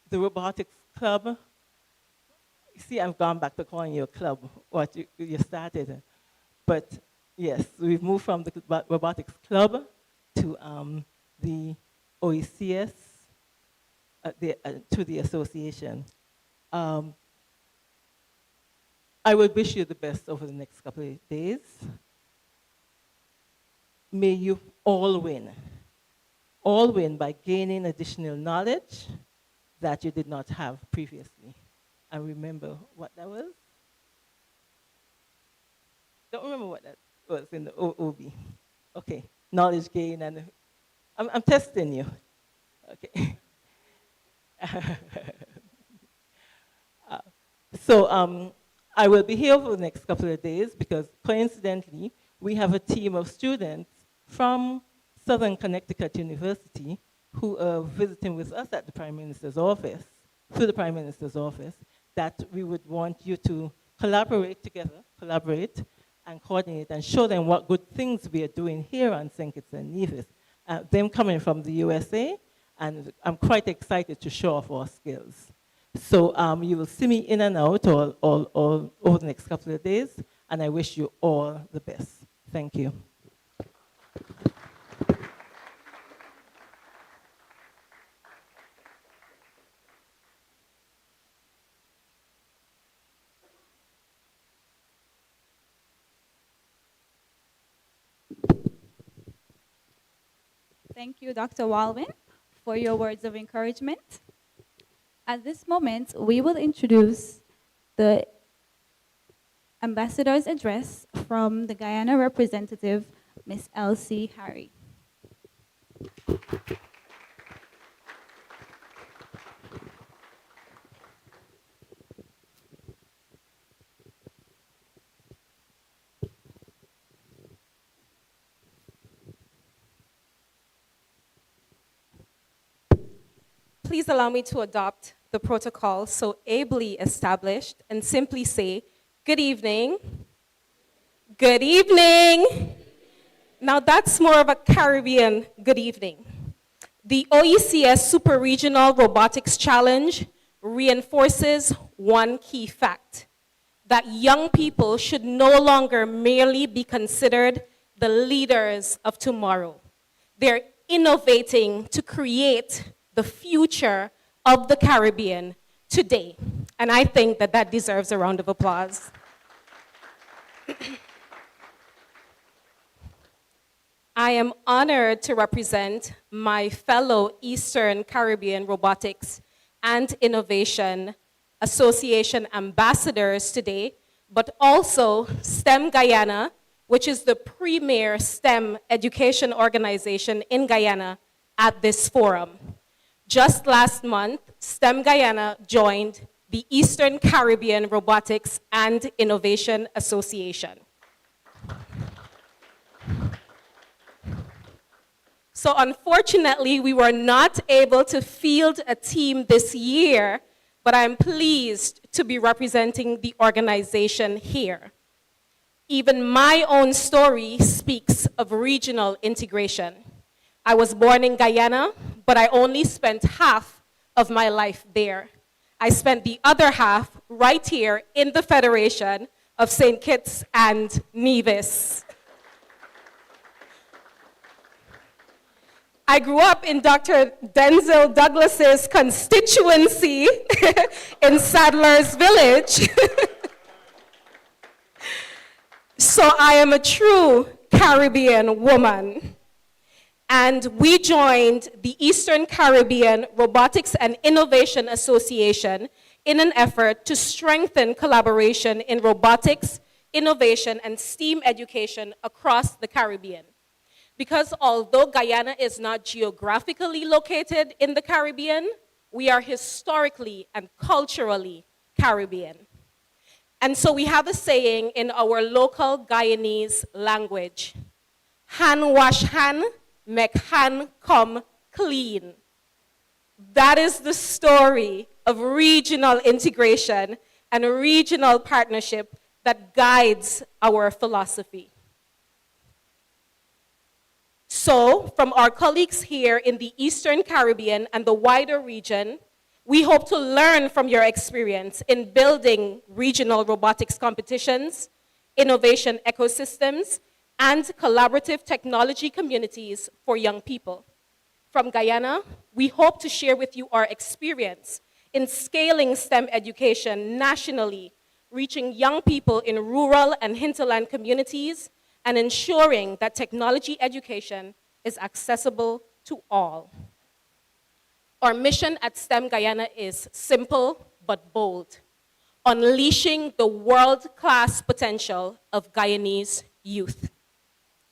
The Robotics Club, see, I've gone back to calling you a club, what you started. But yes, we've moved from the Robotics Club to the OECS, to the association. I would wish you the best over the next couple of days. May you all win by gaining additional knowledge that you did not have previously. And remember what that was? Don't remember what that was in the OB. Okay, knowledge gain, and I'm testing you. Okay. So I will be here for the next couple of days, because coincidentally, we have a team of students from Southern Connecticut University who are visiting with us at the Prime Minister's office, through the Prime Minister's office, that we would want you to collaborate and coordinate and show them what good things we are doing here on St. Kitts and Nevis. Them coming from the USA, and I'm quite excited to show off our skills. So you will see me in and out all over the next couple of days, and I wish you all the best. Thank you. Thank you, Dr. Walwyn, for your words of encouragement. At this moment, we will introduce the Ambassador's address from the Guyana representative, Ms. Elsie Harry. Please allow me to adopt the protocol so ably established and simply say, good evening, good evening. Now that's more of a Caribbean good evening. The OECS Super Regional Robotics Challenge reinforces one key fact, that young people should no longer merely be considered the leaders of tomorrow. They're innovating to create the future of the Caribbean today. And I think that that deserves a round of applause. I am honored to represent my fellow Eastern Caribbean Robotics and Innovation Association ambassadors today, but also STEM Guyana, which is the premier STEM education organization in Guyana, at this forum. Just last month, STEM Guyana joined the Eastern Caribbean Robotics and Innovation Association. So unfortunately, we were not able to field a team this year, but I'm pleased to be representing the organization here. Even my own story speaks of regional integration. I was born in Guyana, but I only spent half of my life there. I spent the other half right here in the Federation of St. Kitts and Nevis. I grew up in Dr. Denzel Douglas's constituency in Sadler's Village. So I am a true Caribbean woman. And we joined the Eastern Caribbean Robotics and Innovation Association in an effort to strengthen collaboration in robotics, innovation, and STEAM education across the Caribbean. Because although Guyana is not geographically located in the Caribbean, we are historically and culturally Caribbean. And so we have a saying in our local Guyanese language, hand wash hand, make hand come clean. That is the story of regional integration and a regional partnership that guides our philosophy. So, from our colleagues here in the Eastern Caribbean and the wider region, we hope to learn from your experience in building regional robotics competitions, innovation ecosystems, and collaborative technology communities for young people. From Guyana, we hope to share with you our experience in scaling STEM education nationally, reaching young people in rural and hinterland communities, and ensuring that technology education is accessible to all. Our mission at STEM Guyana is simple but bold, unleashing the world-class potential of Guyanese youth.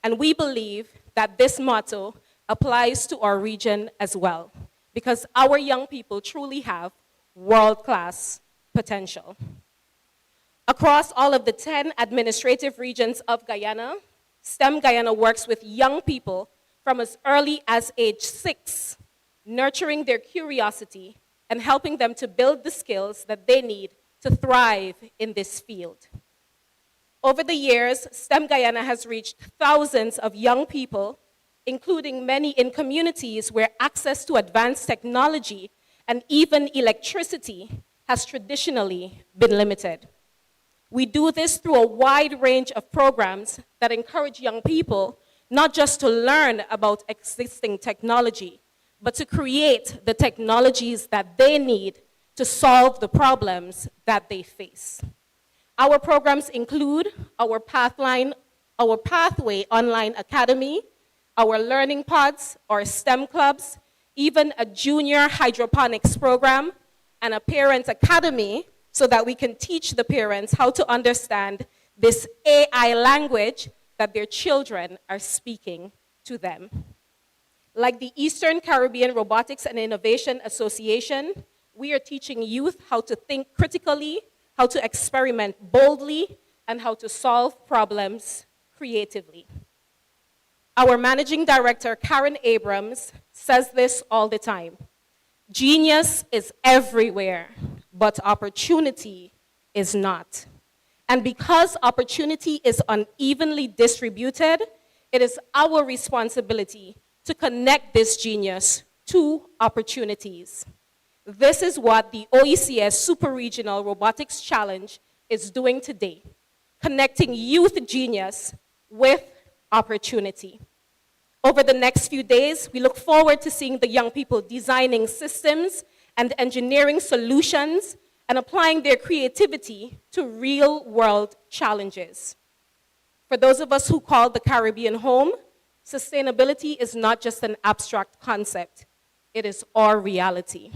And we believe that this motto applies to our region as well, because our young people truly have world-class potential. Across all of the 10 administrative regions of Guyana, STEM Guyana works with young people from as early as age 6, nurturing their curiosity and helping them to build the skills that they need to thrive in this field. Over the years, STEM Guyana has reached thousands of young people, including many in communities where access to advanced technology and even electricity has traditionally been limited. We do this through a wide range of programs that encourage young people not just to learn about existing technology, but to create the technologies that they need to solve the problems that they face. Our programs include our Pathway Online Academy, our learning pods, our STEM clubs, even a junior hydroponics program, and a parent academy, so that we can teach the parents how to understand this AI language that their children are speaking to them. Like the Eastern Caribbean Robotics and Innovation Association, we are teaching youth how to think critically, how to experiment boldly, and how to solve problems creatively. Our managing director, Karen Abrams, says this all the time. Genius is everywhere, but opportunity is not. And because opportunity is unevenly distributed, it is our responsibility to connect this genius to opportunities. This is what the OECS Super Regional Robotics Challenge is doing today, connecting youth genius with opportunity. Over the next few days, we look forward to seeing the young people designing systems and engineering solutions and applying their creativity to real-world challenges. For those of us who call the Caribbean home, sustainability is not just an abstract concept, it is our reality.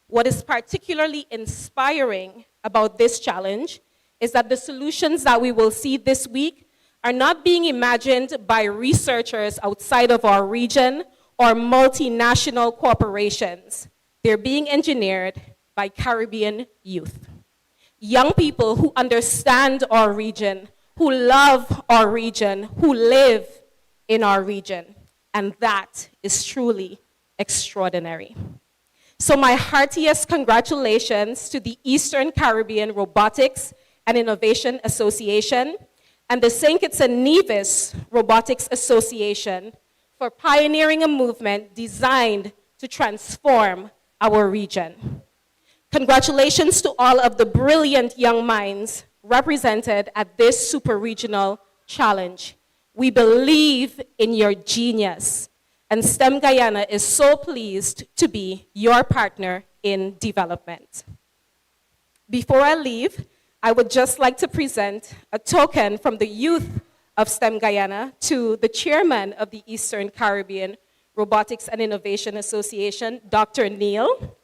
What is particularly inspiring about this challenge is that the solutions that we will see this week are not being imagined by researchers outside of our region or multinational corporations. They're being engineered by Caribbean youth. Young people who understand our region, who love our region, who live in our region. And that is truly extraordinary. So my heartiest congratulations to the Eastern Caribbean Robotics and Innovation Association and the St. Kitts and Nevis Robotics Association for pioneering a movement designed to transform our region. Congratulations to all of the brilliant young minds represented at this super regional challenge. We believe in your genius, and STEM Guyana is so pleased to be your partner in development. Before I leave, I would just like to present a token from the youth of STEM Guyana to the chairman of the Eastern Caribbean Robotics and Innovation Association, Dr. Neil.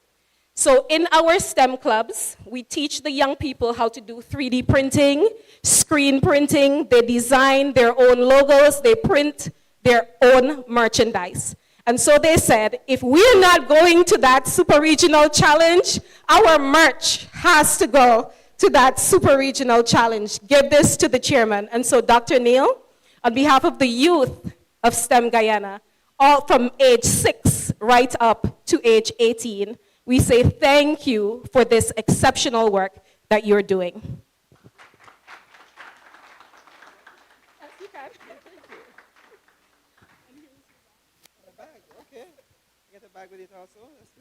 So in our STEM clubs, we teach the young people how to do 3D printing, screen printing, they design their own logos, they print their own merchandise. And so they said, if we're not going to that super regional challenge, our merch has to go to that super regional challenge. Give this to the chairman. And so Dr. Neil, on behalf of the youth of STEM Guyana, all from age 6 right up to age 18, we say thank you for this exceptional work that you're doing.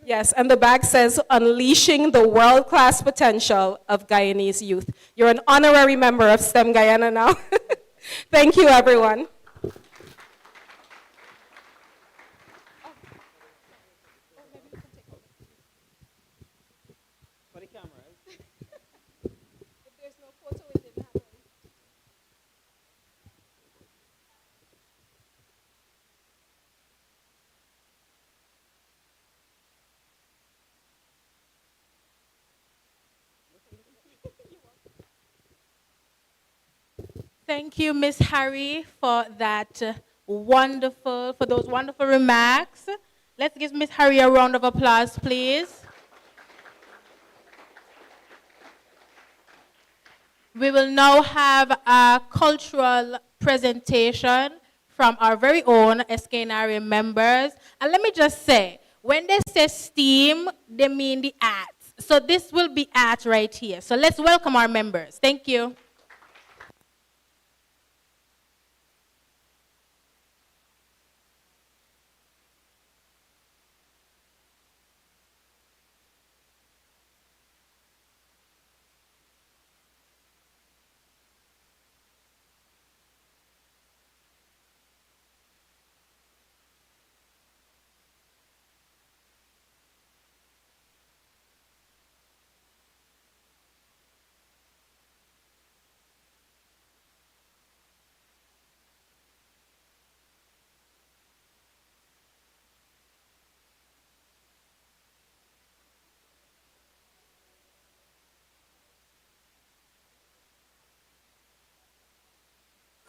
Yes, and the bag says, unleashing the world-class potential of Guyanese youth. You're an honorary member of STEM Guyana now. Thank you, everyone. For the cameras. If there's no photo, it didn't happen. Thank you, Miss Harry, for those wonderful remarks. Let's give Miss Harry a round of applause, please. We will now have a cultural presentation from our very own SKNRA members. And let me just say, when they say STEAM, they mean the arts. So this will be art right here. So let's welcome our members. Thank you.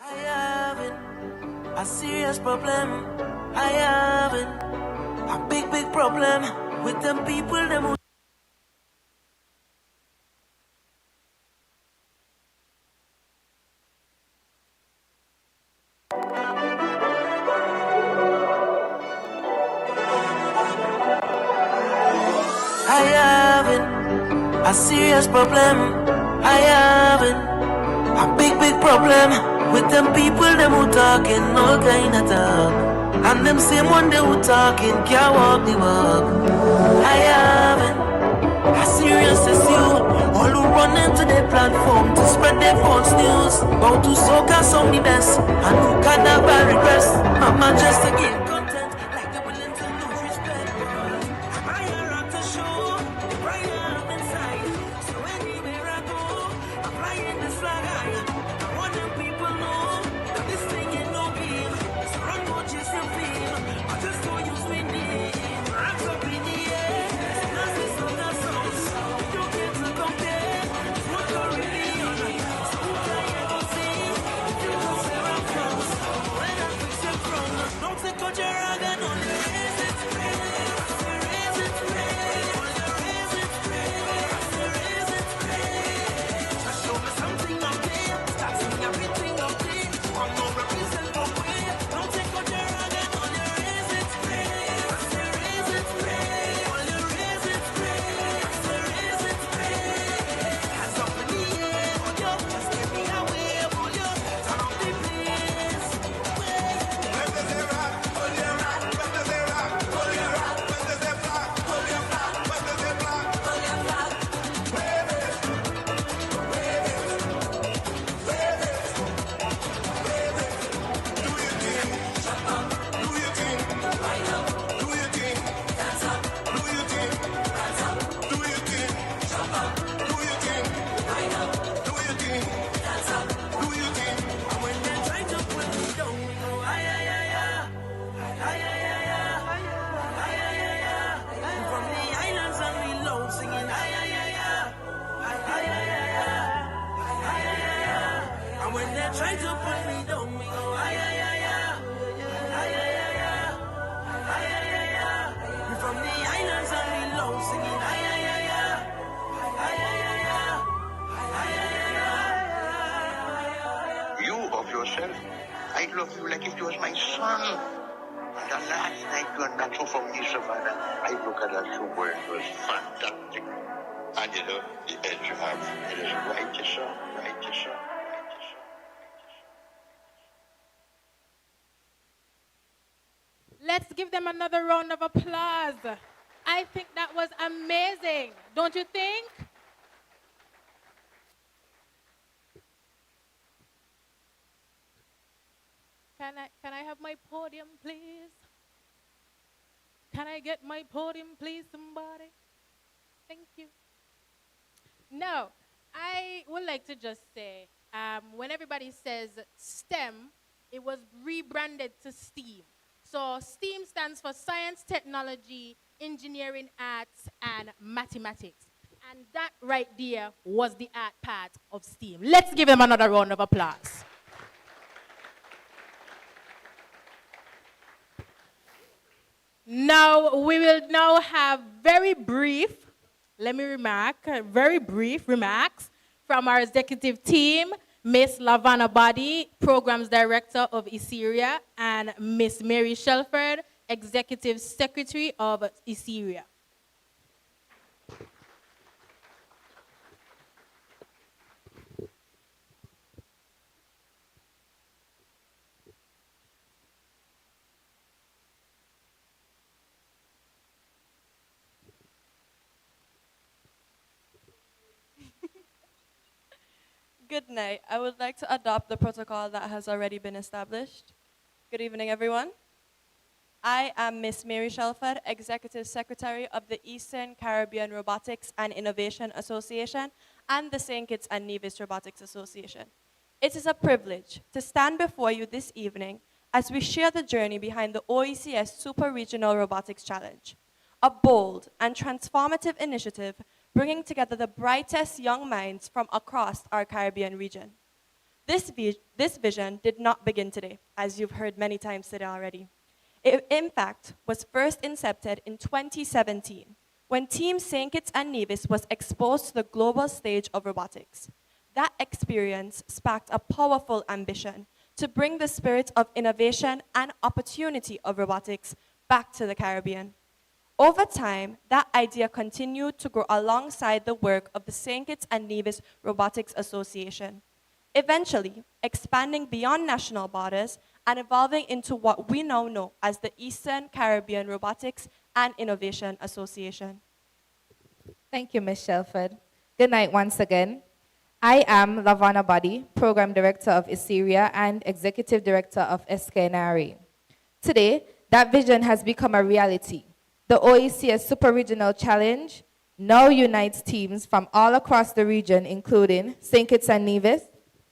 I having a serious problem. I having a big problem with them people them who I having a serious problem. I having a big, big problem with them people, them who talking all kind of talk. And them same one they who talking can't walk the walk. I having a serious issue. All who run into their platform to spread their false news about who soca sound the best and who carnival regress. Mama just to give content like they're willing to lose respect. I rock the show, right up inside. So anywhere I go, I'm flying this flag high. I want them people know that this thing ain't no game. So run, go chase your fame. I just don't use my name. Hands up in the air. That's the sound that sounds. You get to compare. It's what you're really on. So who can you go see? You know where I'm from. When I fix your throne, don't take out your rag and only raise it. Raise it, raise it, raise it. Just show me something up there. Start seeing everything up there. I'm no represent for way. Don't take out your rag and only raise it. Raise it, only raise it. Raise it. Hands up in the air, hold up. Just give me a wave, hold up. Turn up the place. When does it rock? Hold your rock. When does it rock? Hold your rock. When does it block? Hold your block. When does it block? Hold your block. Wave it. Wave it. Wave it. Wave it. Do your thing. Shut up. Do your thing. Right up. Do your thing. Dance up. Do your thing. Dance up. Do your thing. Shut up. Do your thing. Right up. Do your thing. Dance up. Do your thing. And when they try to put me down, we go ay ay ay ay. Ay ay ay ay. Ay ay ay ay. From the islands and we low singing ay ay ay ay. Ay ay ay ay. Ay ay ay ay. And when they try to put me down, we go ay ay ay ay. Ay ay ay ay. Ay ay ay ay. We from the islands and we low singing ay ay ay ay. Ay ay ay ay. Ay ay ay ay. You of yourself, I love you like if you was my son. And the last night you and back home from me, Savannah, I look at that your work was fantastic. And you know, the edge you have, it is righteous, sir, righteous, sir, righteous, sir. Let's give them another round of applause. I think that was amazing. Don't you think? Can I have my podium, please? Can I get my podium, please, somebody? Thank you. No, I would like to just say, when everybody says STEM, it was rebranded to STEAM. So STEAM stands for Science, Technology, Engineering, Arts, and Mathematics. And that right there was the art part of STEAM. Let's give them another round of applause. Now, we will now have very brief remarks from our executive team, Miss Lavana Body, Programs Director of ISERIA, and Miss Mary Shelford, Executive Secretary of ISERIA. Good night. I would like to adopt the protocol that has already been established. Good evening, everyone. I am Miss Mary Shelford, Executive Secretary of the Eastern Caribbean Robotics and Innovation Association and the St. Kitts and Nevis Robotics Association. It is a privilege to stand before you this evening as we share the journey behind the OECS Super Regional Robotics Challenge, a bold and transformative initiative bringing together the brightest young minds from across our Caribbean region. This vision did not begin today, as you've heard many times today already. It, in fact, was first incepted in 2017, when Team St. Kitts and Nevis was exposed to the global stage of robotics. That experience sparked a powerful ambition to bring the spirit of innovation and opportunity of robotics back to the Caribbean. Over time, that idea continued to grow alongside the work of the St. Kitts and Nevis Robotics Association, eventually expanding beyond national borders and evolving into what we now know as the Eastern Caribbean Robotics and Innovation Association. Thank you, Ms. Shelford. Good night once again. I am Lavana Body, Program Director of ISERIA and Executive Director of SKNRA. Today, that vision has become a reality. The OECS Super Regional Challenge now unites teams from all across the region, including St. Kitts and Nevis,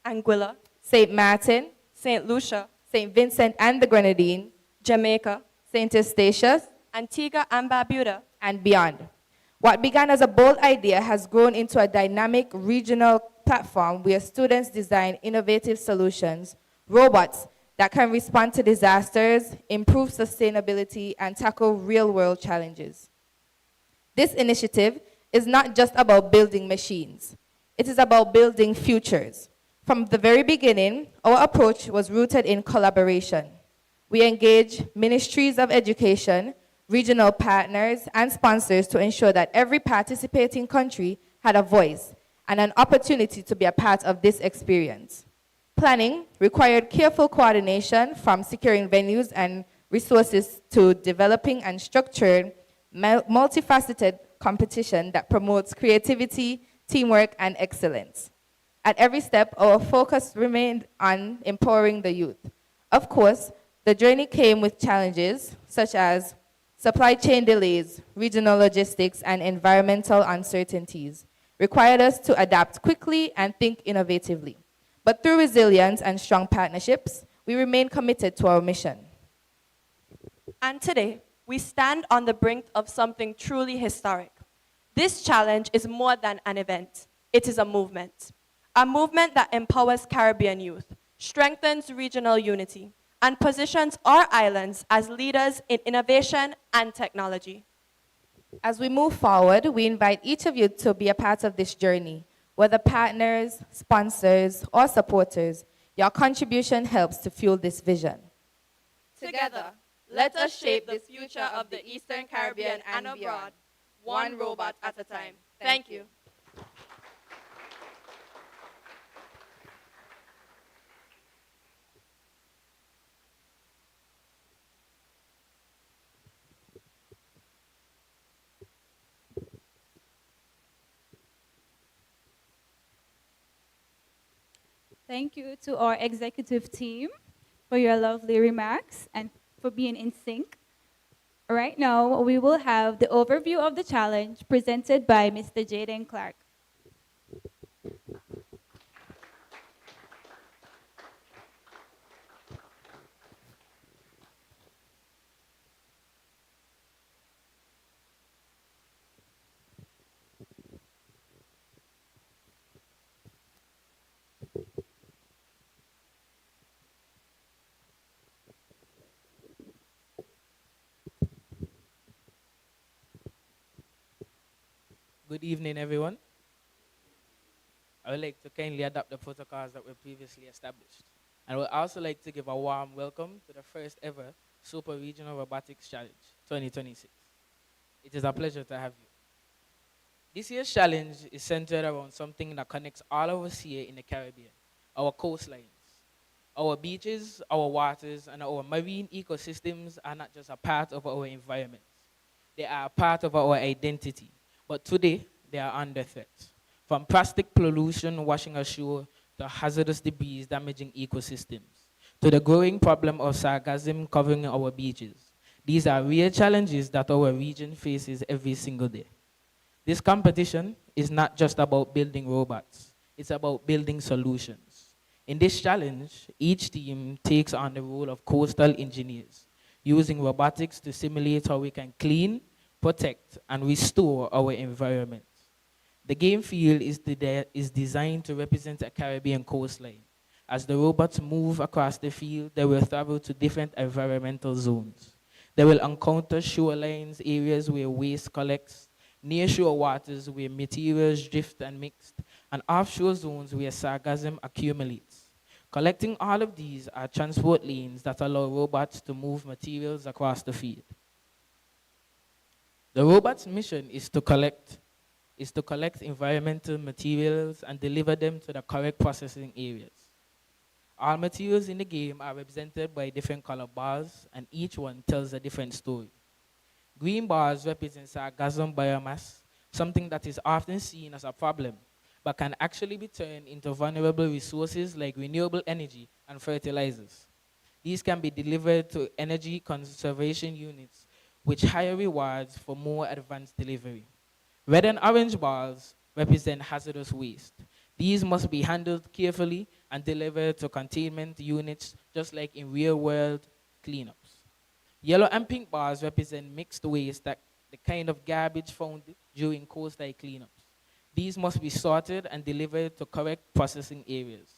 Anguilla, St. Martin, St. Lucia, St. Vincent and the Grenadines, Jamaica, St. Eustatius, Antigua and Barbuda, and beyond. What began as a bold idea has grown into a dynamic regional platform where students design innovative solutions, robots that can respond to disasters, improve sustainability, and tackle real-world challenges. This initiative is not just about building machines. It is about building futures. From the very beginning, our approach was rooted in collaboration. We engage ministries of education, regional partners, and sponsors to ensure that every participating country had a voice and an opportunity to be a part of this experience. Planning required careful coordination, from securing venues and resources to developing and structuring multifaceted competition that promotes creativity, teamwork, and excellence. At every step, our focus remained on empowering the youth. Of course, the journey came with challenges such as supply chain delays, regional logistics, and environmental uncertainties required us to adapt quickly and think innovatively. But through resilience and strong partnerships, we remain committed to our mission. And today, we stand on the brink of something truly historic. This challenge is more than an event. It is a movement that empowers Caribbean youth, strengthens regional unity, and positions our islands as leaders in innovation and technology. As we move forward, we invite each of you to be a part of this journey. Whether partners, sponsors, or supporters, your contribution helps to fuel this vision. Together, let us shape the future of the Eastern Caribbean and abroad, one robot at a time. Thank you. Thank you to our executive team for your lovely remarks and for being in sync. Right now, we will have the overview of the challenge presented by Mr. Jaden Clark. Good evening, everyone. I would like to kindly adopt the protocols that were previously established. And I would also like to give a warm welcome to the first ever Super Regional Robotics Challenge 2026. It is a pleasure to have you. This year's challenge is centered around something that connects all of us here in the Caribbean, our coastlines. Our beaches, our waters, and our marine ecosystems are not just a part of our environment. They are a part of our identity. But today, they are under threat. From plastic pollution washing ashore to hazardous debris damaging ecosystems, to the growing problem of sargassum covering our beaches. These are real challenges that our region faces every single day. This competition is not just about building robots, it's about building solutions. In this challenge, each team takes on the role of coastal engineers, using robotics to simulate how we can clean, protect, and restore our environment. The game field is designed to represent a Caribbean coastline. As the robots move across the field, they will travel to different environmental zones. They will encounter shorelines, areas where waste collects, nearshore waters where materials drift and mix, and offshore zones where sargassum accumulates. Collecting all of these are transport lanes that allow robots to move materials across the field. The robot's mission is to collect environmental materials and deliver them to the correct processing areas. All materials in the game are represented by different color bars, and each one tells a different story. Green bars represent sargassum biomass, something that is often seen as a problem, but can actually be turned into vulnerable resources like renewable energy and fertilizers. These can be delivered to energy conservation units, with higher rewards for more advanced delivery. Red and orange bars represent hazardous waste. These must be handled carefully and delivered to containment units, just like in real-world cleanups. Yellow and pink bars represent mixed waste, that the kind of garbage found during coastal cleanups. These must be sorted and delivered to correct processing areas.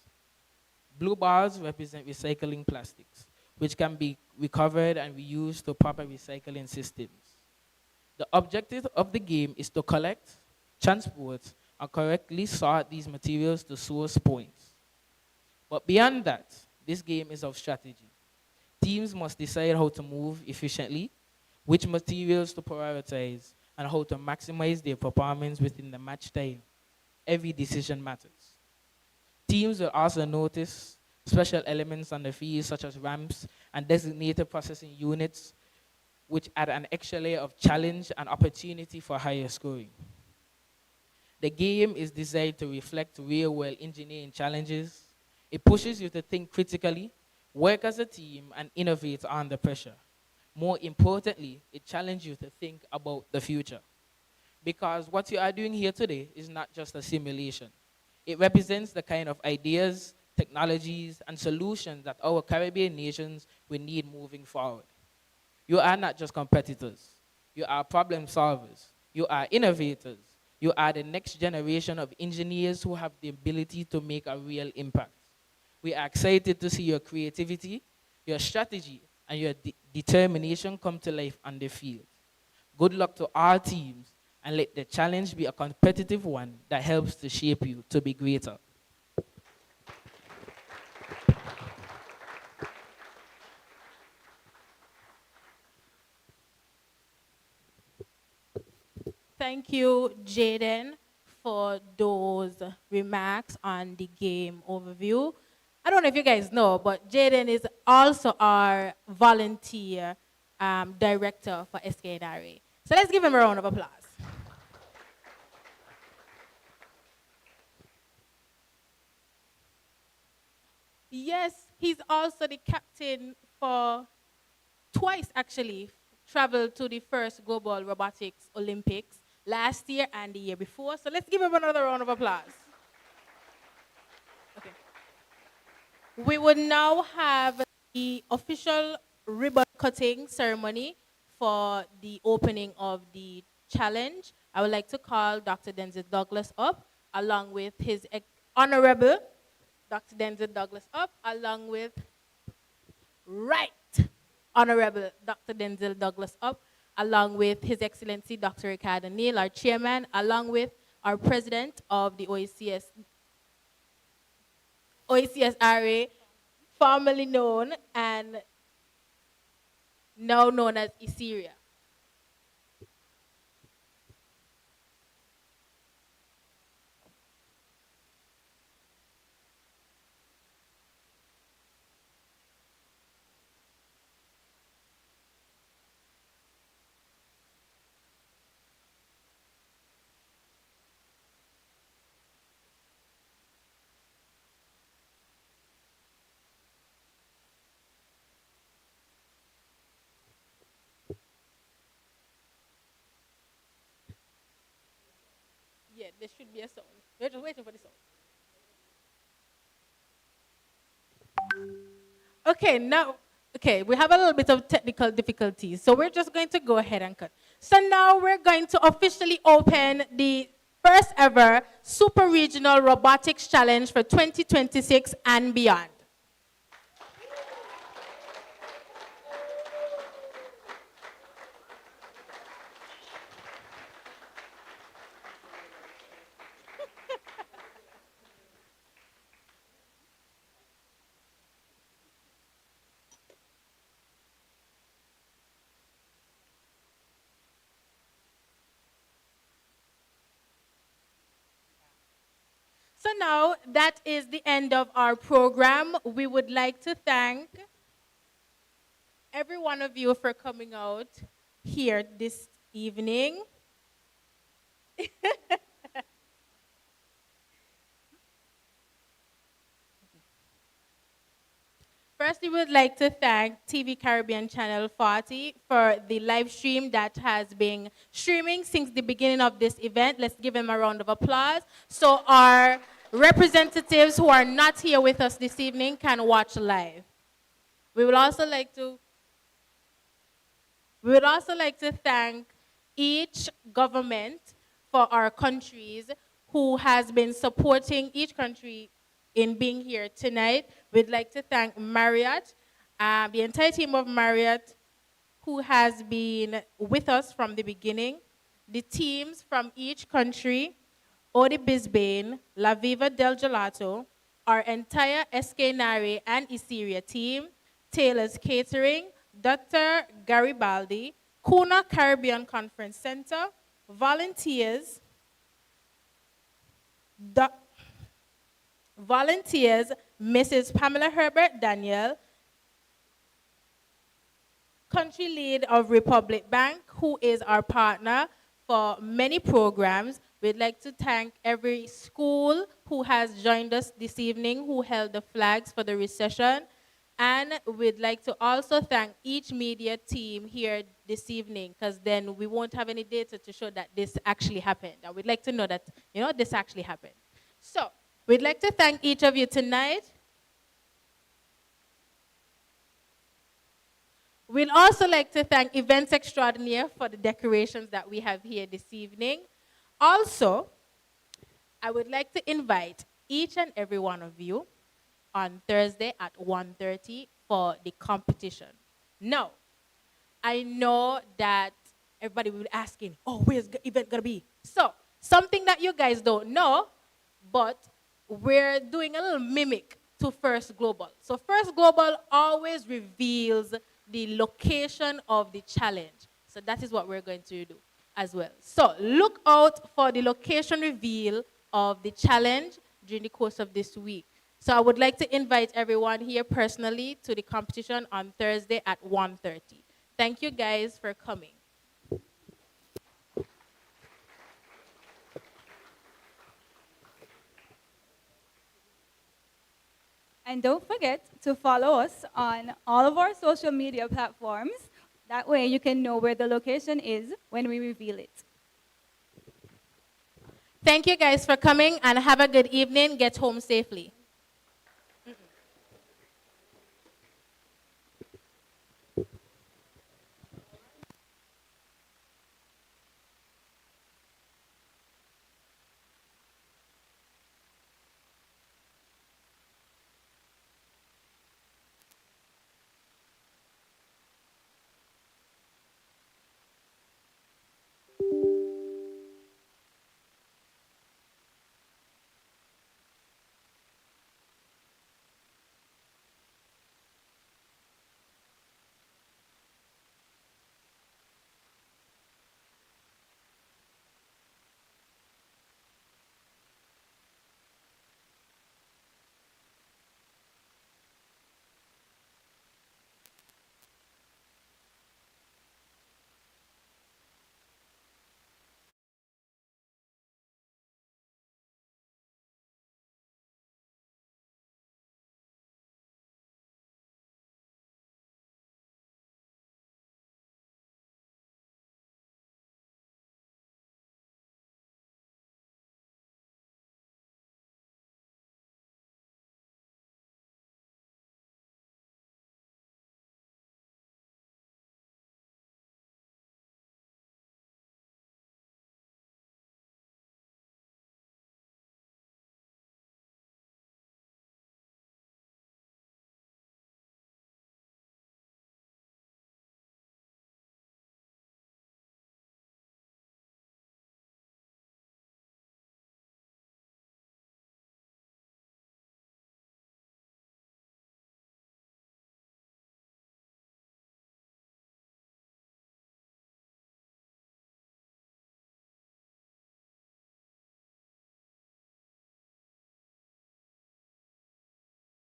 Blue bars represent recycling plastics, which can be recovered and reused to proper recycling systems. The objective of the game is to collect, transport, and correctly sort these materials to source points. But beyond that, this game is of strategy. Teams must decide how to move efficiently, which materials to prioritize, and how to maximize their performance within the match time. Every decision matters. Teams will also notice special elements on the field, such as ramps and designated processing units, which add an extra layer of challenge and opportunity for higher scoring. The game is designed to reflect real-world engineering challenges. It pushes you to think critically, work as a team, and innovate under pressure. More importantly, it challenges you to think about the future. Because what you are doing here today is not just a simulation. It represents the kind of ideas, technologies, and solutions that our Caribbean nations will need moving forward. You are not just competitors. You are problem solvers. You are innovators. You are the next generation of engineers who have the ability to make a real impact. We are excited to see your creativity, your strategy, and your determination come to life on the field. Good luck to our teams, and let the challenge be a competitive one that helps to shape you to be greater. Thank you, Jaden, for those remarks on the game overview. I don't know if you guys know, but Jaden is also our volunteer director for SKNRA. So let's give him a round of applause. Yes, he's also the captain for twice, actually, traveled to the first Global Robotics Olympics last year and the year before. So let's give him another round of applause. Okay. We would now have the official ribbon cutting ceremony for the opening of the challenge. I would like to call Dr. Denzel Douglas up, along with his honorable Dr. Denzel Douglas up, along with Honorable Dr. Denzel Douglas up, along with His Excellency Dr. Ricardo Neal, our chairman, along with our president of the OECS-RA, formerly known and now known as Iseria. Yeah, there should be a sound. We're just waiting for the sound. Okay, we have a little bit of technical difficulties, so we're just going to go ahead and cut. So now we're going to officially open the first ever Super Regional Robotics Challenge for 2026 and beyond. So now that is the end of our program. We would like to thank every one of you for coming out here this evening. First, we would like to thank TV Caribbean Channel 40 for the live stream that has been streaming since the beginning of this event. Let's give them a round of applause. So our representatives who are not here with us this evening can watch live. We would also like to thank each government for our countries who has been supporting each country in being here tonight. We'd like to thank Marriott, the entire team of Marriott who has been with us from the beginning, the teams from each country, Odi Bisbane, La Viva del Gelato, our entire SK Nari and Iseria team, Taylor's Catering, Dr. Garibaldi, Kuna Caribbean Conference Center, volunteers, Mrs. Pamela Herbert Daniel, country lead of Republic Bank, who is our partner for many programs. We'd like to thank every school who has joined us this evening, who held the flags for the recession. And we'd like to also thank each media team here this evening, because then we won't have any data to show that this actually happened. And we'd like to know that, this actually happened. So, we'd like to thank each of you tonight. We'd also like to thank Events Extraordinaire for the decorations that we have here this evening. Also, I would like to invite each and every one of you on Thursday at 1:30 for the competition. Now, I know that everybody will be asking, oh, where's the event going to be? So, something that you guys don't know, but we're doing a little mimic to First Global. So First Global always reveals the location of the challenge. So that is what we're going to do as well. So look out for the location reveal of the challenge during the course of this week. So I would like to invite everyone here personally to the competition on Thursday at 1:30. Thank you guys for coming. And don't forget to follow us on all of our social media platforms. That way you can know where the location is when we reveal it. Thank you guys for coming and have a good evening. Get home safely.